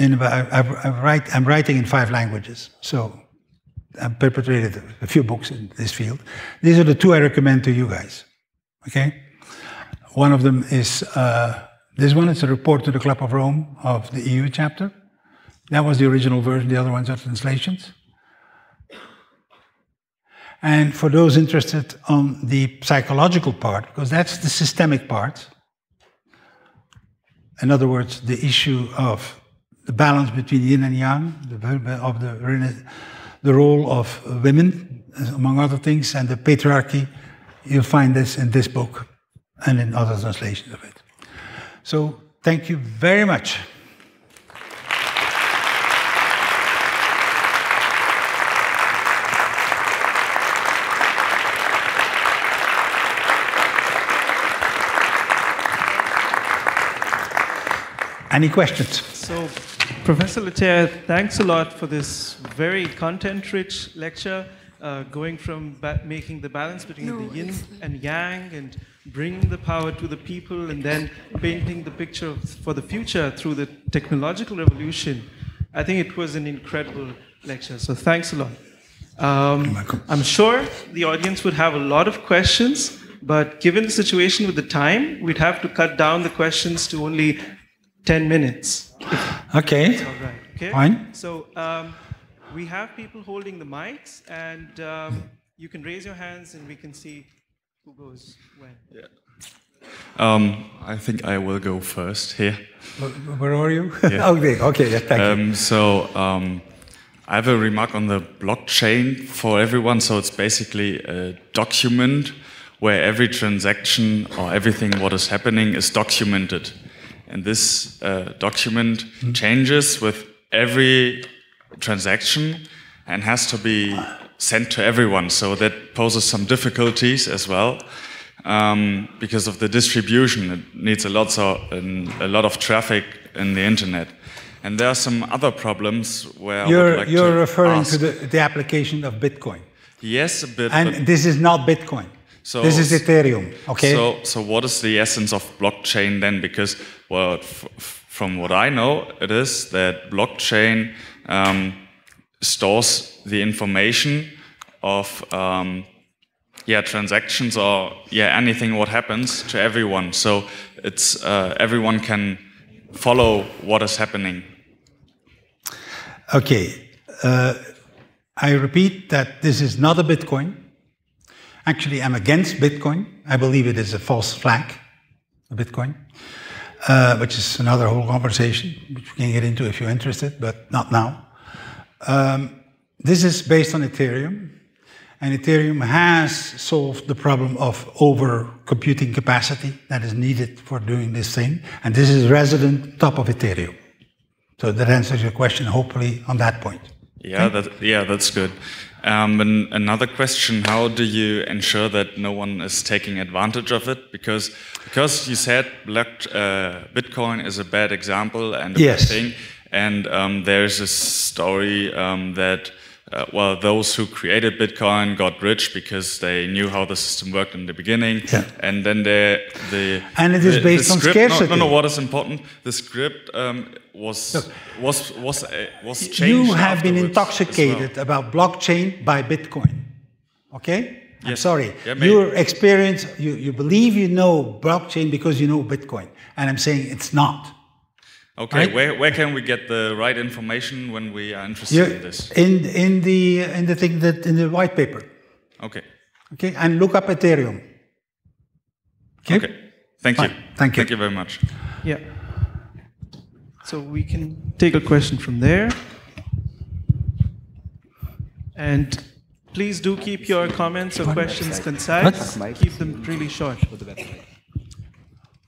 writing in 5 languages, so I've perpetrated a few books in this field. These are the 2 I recommend to you guys, okay? One of them is, this one is a report to the Club of Rome of the EU chapter. That was the original version, the other ones are translations. And for those interested on the psychological part, because that's the systemic part, in other words, the issue of the balance between yin and yang, the role of women, among other things, and the patriarchy, you'll find this in this book and in other translations of it. So, thank you very much. Any questions? So, Professor Lietaer, thanks a lot for this very content-rich lecture, going from making the balance between the yin and yang and bringing the power to the people and then painting the picture for the future through the technological revolution. I think it was an incredible lecture, so thanks a lot. I'm sure the audience would have a lot of questions, but given the situation with the time, we'd have to cut down the questions to only 10 minutes. Okay. That's all right. Okay. Fine. So we have people holding the mics, and you can raise your hands, and we can see who goes when. Yeah. I think I will go first here. Where are you? Yeah. Okay. Yeah, thank you. I have a remark on the blockchain for everyone. So it's basically a document where every transaction or everything what is happening is documented. And this document changes with every transaction and has to be sent to everyone. So that poses some difficulties as well because of the distribution. It needs a lot of traffic in the internet. And there are some other problems where you're referring to the application of Bitcoin. Yes, a bit. And this is not Bitcoin. So, this is Ethereum, okay? So what is the essence of blockchain then? Because, well, from what I know, it is that blockchain stores the information of transactions or anything what happens to everyone. So it's everyone can follow what is happening. Okay, I repeat that this is not a Bitcoin. Actually, I'm against Bitcoin. I believe it is a false flag, a Bitcoin, which is another whole conversation, which we can get into if you're interested, but not now. This is based on Ethereum, and Ethereum has solved the problem of over-computing capacity that is needed for doing this thing, and this is resident top of Ethereum. So that answers your question, hopefully, on that point. Yeah, that's good. And another question, how do you ensure that no one is taking advantage of it? Because you said Bitcoin is a bad example and a bad thing. And there's a story that well, those who created Bitcoin got rich because they knew how the system worked in the beginning, and then and it is based on scarcity. No, what is important? The script was changed. You have been afterwards intoxicated as well. about blockchain by Bitcoin. Okay? I'm Yes. sorry. Yeah, maybe. Your experience, you believe you know blockchain because you know Bitcoin. And I'm saying it's not. Okay, Right? where can we get the right information when we are interested in this? In the thing that in the white paper. Okay. Okay? And look up Ethereum. Okay? Okay. Thank you. Fine. Thank you. Thank you very much. Yeah. So we can take a question from there. And please do keep your comments or questions concise. Keep them really short.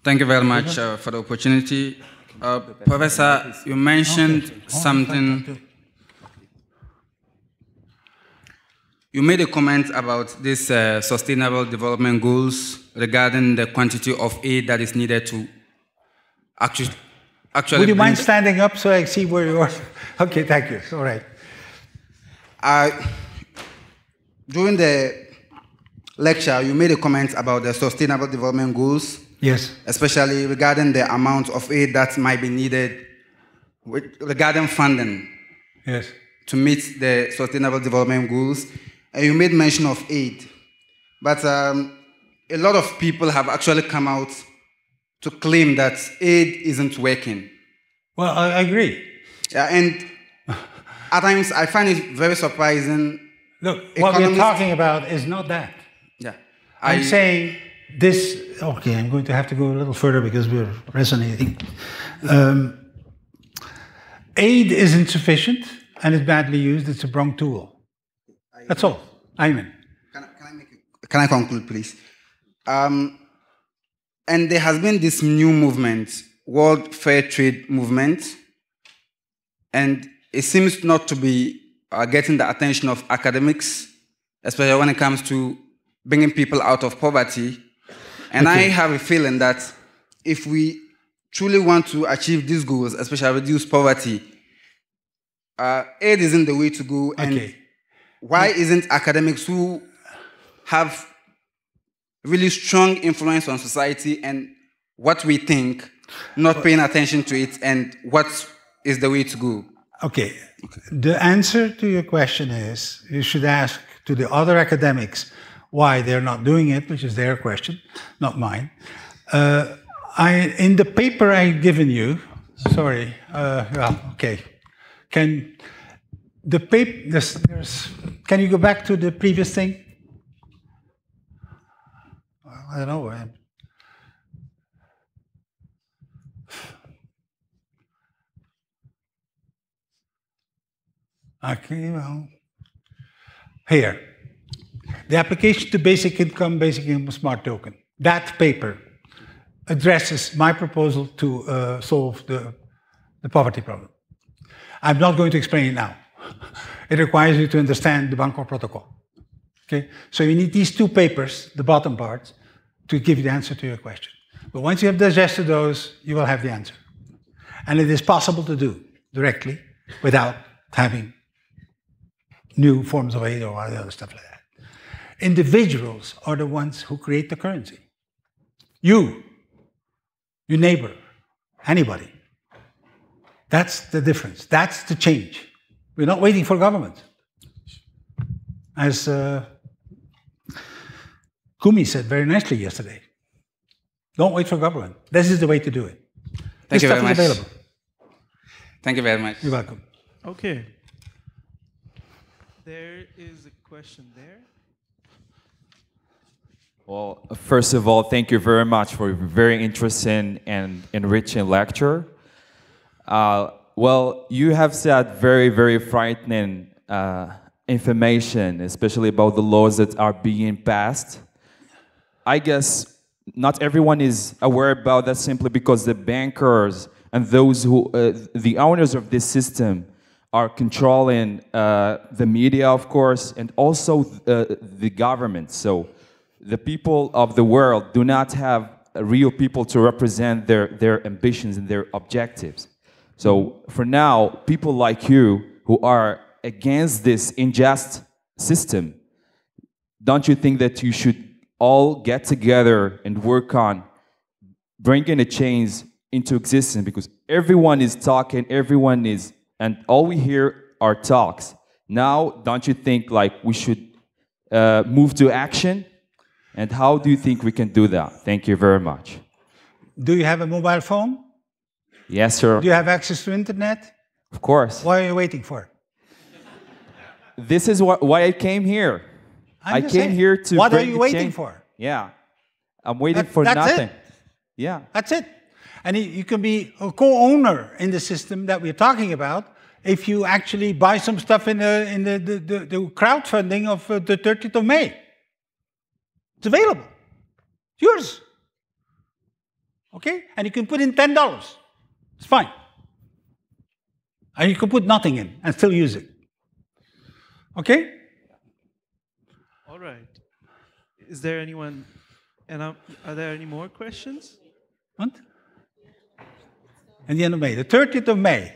Thank you very much for the opportunity. Professor, you mentioned something. You made a comment about these sustainable development goals regarding the quantity of aid that is needed to actually. Would you mind standing up so I see where you are? Okay, thank you. All right. During the lecture, you made a comment about the sustainable development goals. Yes. Especially regarding the amount of aid that might be needed regarding funding. Yes. To meet the sustainable development goals. And you made mention of aid. But a lot of people have actually come out to claim that aid isn't working. Well, I agree. Yeah, and at times I find it very surprising. Look, what we're talking about is not that. Yeah. I'm saying this, okay, I'm going to have to go a little further because we're resonating. Aid isn't sufficient and it's badly used, it's a wrong tool. That's all. Amen. Can I conclude, please? And there has been this new movement, World Fair Trade Movement, and it seems not to be getting the attention of academics, especially when it comes to bringing people out of poverty. And I have a feeling that if we truly want to achieve these goals, especially reduce poverty, aid isn't the way to go. And why isn't academics who have really strong influence on society and what we think, not paying attention to it, and what is the way to go? Okay. The answer to your question is, you should ask to the other academics why they're not doing it, which is their question, not mine. In the paper I've given you, sorry, well, okay. Can you go back to the previous thing? I don't know. Okay, well, here. The application to basic income smart token. That paper addresses my proposal to solve the poverty problem. I'm not going to explain it now. It requires you to understand the Bangkok Protocol. Okay? So you need these two papers, the bottom parts, to give you the answer to your question. But once you have digested those, you will have the answer. And it is possible to do directly without having new forms of aid or other stuff like that. Individuals are the ones who create the currency. You, your neighbor, anybody. That's the difference. That's the change. We're not waiting for government. As Kumi said very nicely yesterday, don't wait for government. This is the way to do it. Thank you very much. This stuff is available. Thank you very much. You're welcome. Okay. There is a question there. Well, first of all, thank you very much for a very interesting and enriching lecture. Well, you have said very, very frightening information, especially about the laws that are being passed. I guess not everyone is aware about that simply because the bankers and those who, the owners of this system are controlling the media, of course, and also the government. So the people of the world do not have real people to represent their ambitions and their objectives. So for now, people like you who are against this unjust system, don't you think that you should all get together and work on bringing a change into existence? Because everyone is talking, and all we hear are talks. Now, don't you think like we should move to action? And how do you think we can do that? Thank you very much. Do you have a mobile phone? Yes, sir. Do you have access to internet? Of course. What are you waiting for? This is why I came here. I came here to. What are you waiting for? Yeah, I'm waiting for nothing. Yeah, that's it. And you can be a co-owner in the system that we're talking about if you actually buy some stuff in the crowdfunding of the 30th of May. It's available. It's yours. Okay? And you can put in $10. It's fine. And you can put nothing in and still use it. Okay? All right. Is there anyone, and are there any more questions? What? At the end of May. The 30th of May.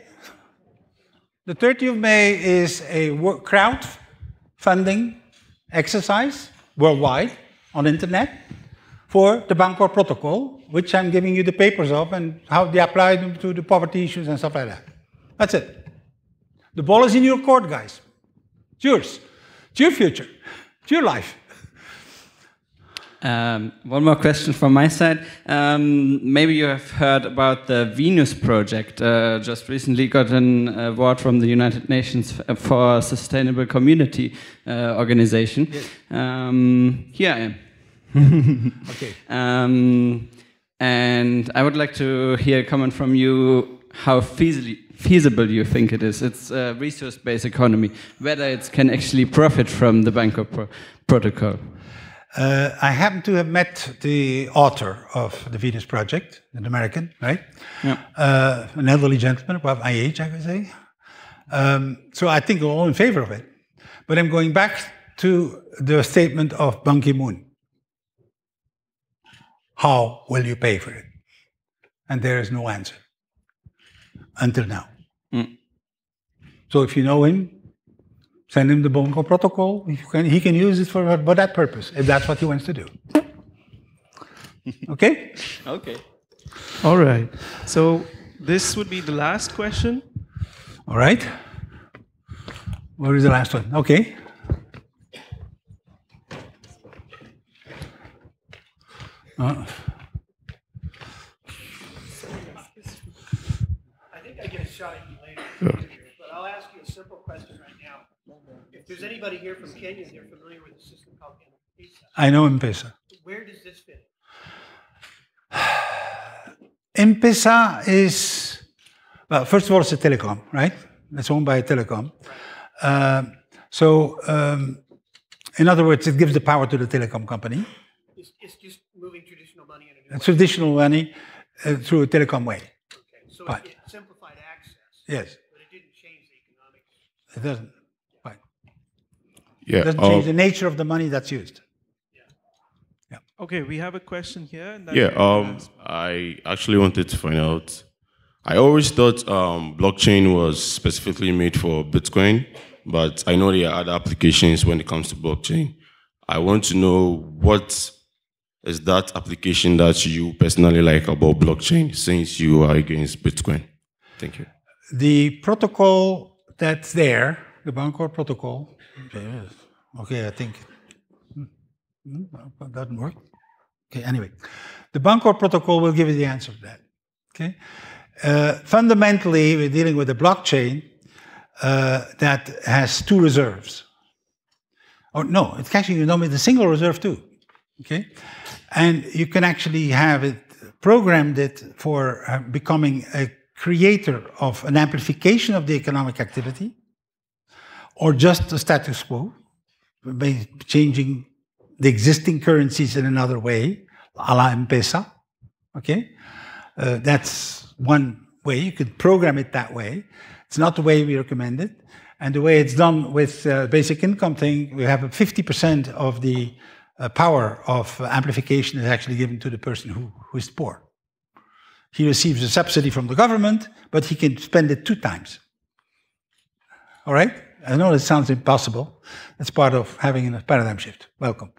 The 30th of May is a crowdfunding exercise worldwide on internet for the Bangkok Protocol, which I'm giving you the papers of and how they apply them to the poverty issues and stuff like that. That's it. The ball is in your court, guys. It's yours. It's your future. It's your life. One more question from my side. Maybe you have heard about the Venus project. Just recently got an award from the United Nations for Sustainable Community Organization. Yes. Here I am. Okay. And I would like to hear a comment from you how feasible you think it is. It's a resource-based economy, whether it can actually profit from the Bangkok Protocol. I happen to have met the author of the Venus Project, an American, right? Yeah. An elderly gentleman, about my age, I would say. So I think we're all in favor of it. But I'm going back to the statement of Ban Ki-moon. How will you pay for it? And there is no answer until now. Mm. So if you know him, send him the Bangkok Protocol. He can use it for that purpose, if that's what he wants to do. Okay? Okay. All right. So this would be the last question. All right. Where is the last one? Okay. I think I get a shot at you later, but I'll ask you a simple question right now. If there's anybody here from Kenya, they're familiar with a system called M-Pesa. I know M-Pesa. Where does this fit? M-Pesa is, well, first of all, it's a telecom, right? It's owned by a telecom. In other words, it gives the power to the telecom company. It's just moving traditional money in a new way. Traditional money through a telecom way. Okay, so it simplified access. Yes. But it didn't change the economics. It doesn't. Right. Yeah. It doesn't change the nature of the money that's used. Yeah. Okay, we have a question here. And then I actually wanted to find out. I always thought blockchain was specifically made for Bitcoin, but I know there are other applications when it comes to blockchain. I want to know what is that application that you personally like about blockchain, since you are against Bitcoin? Thank you. The protocol that's there, the Bangkok Protocol, okay, I think, that doesn't work. Okay, anyway, the Bangkok Protocol will give you the answer to that, okay? Fundamentally, we're dealing with a blockchain that has two reserves. Oh, no, it's actually, with a single reserve too, okay? And you can actually have it programmed for becoming a creator of an amplification of the economic activity, or just the status quo, by changing the existing currencies in another way, a la M-Pesa, okay? That's one way. You could program it that way. It's not the way we recommend it. And the way it's done with basic income thing, we have 50% of the power of amplification is actually given to the person who is poor. He receives a subsidy from the government, but he can spend it 2 times. All right? I know it sounds impossible. It's part of having a paradigm shift. Welcome.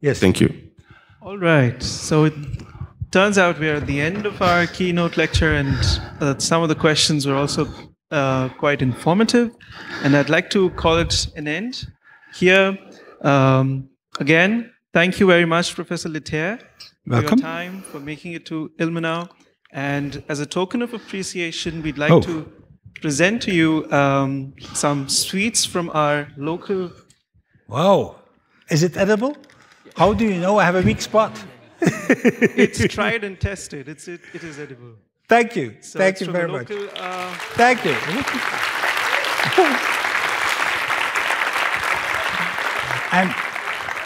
Yes. Thank you. All right. So it turns out we're at the end of our keynote lecture, and some of the questions were also quite informative. And I'd like to call it an end here. Again, thank you very much, Professor Lietaer, for your time, for making it to Ilmenau. And as a token of appreciation, we'd like to present to you some sweets from our local... Wow. Is it edible? How do you know I have a weak spot? It's tried and tested. It is edible. Thank you. So Thank you very much. Thank you.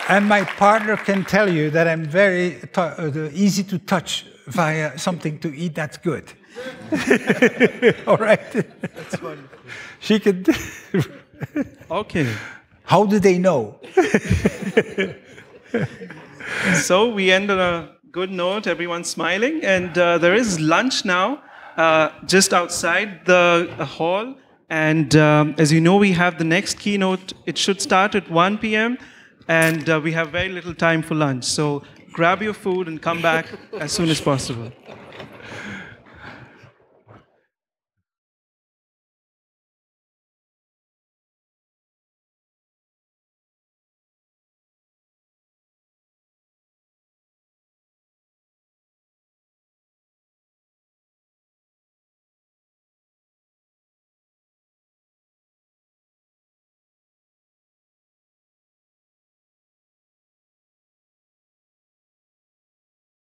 And my partner can tell you that I'm very easy to touch via something to eat that's good. All right? That's wonderful. She can... Okay. How do they know? So we end on a good note, everyone's smiling, and there is lunch now just outside the hall. And as you know, we have the next keynote. It should start at 1 p.m. and we have very little time for lunch. So grab your food and come back as soon as possible.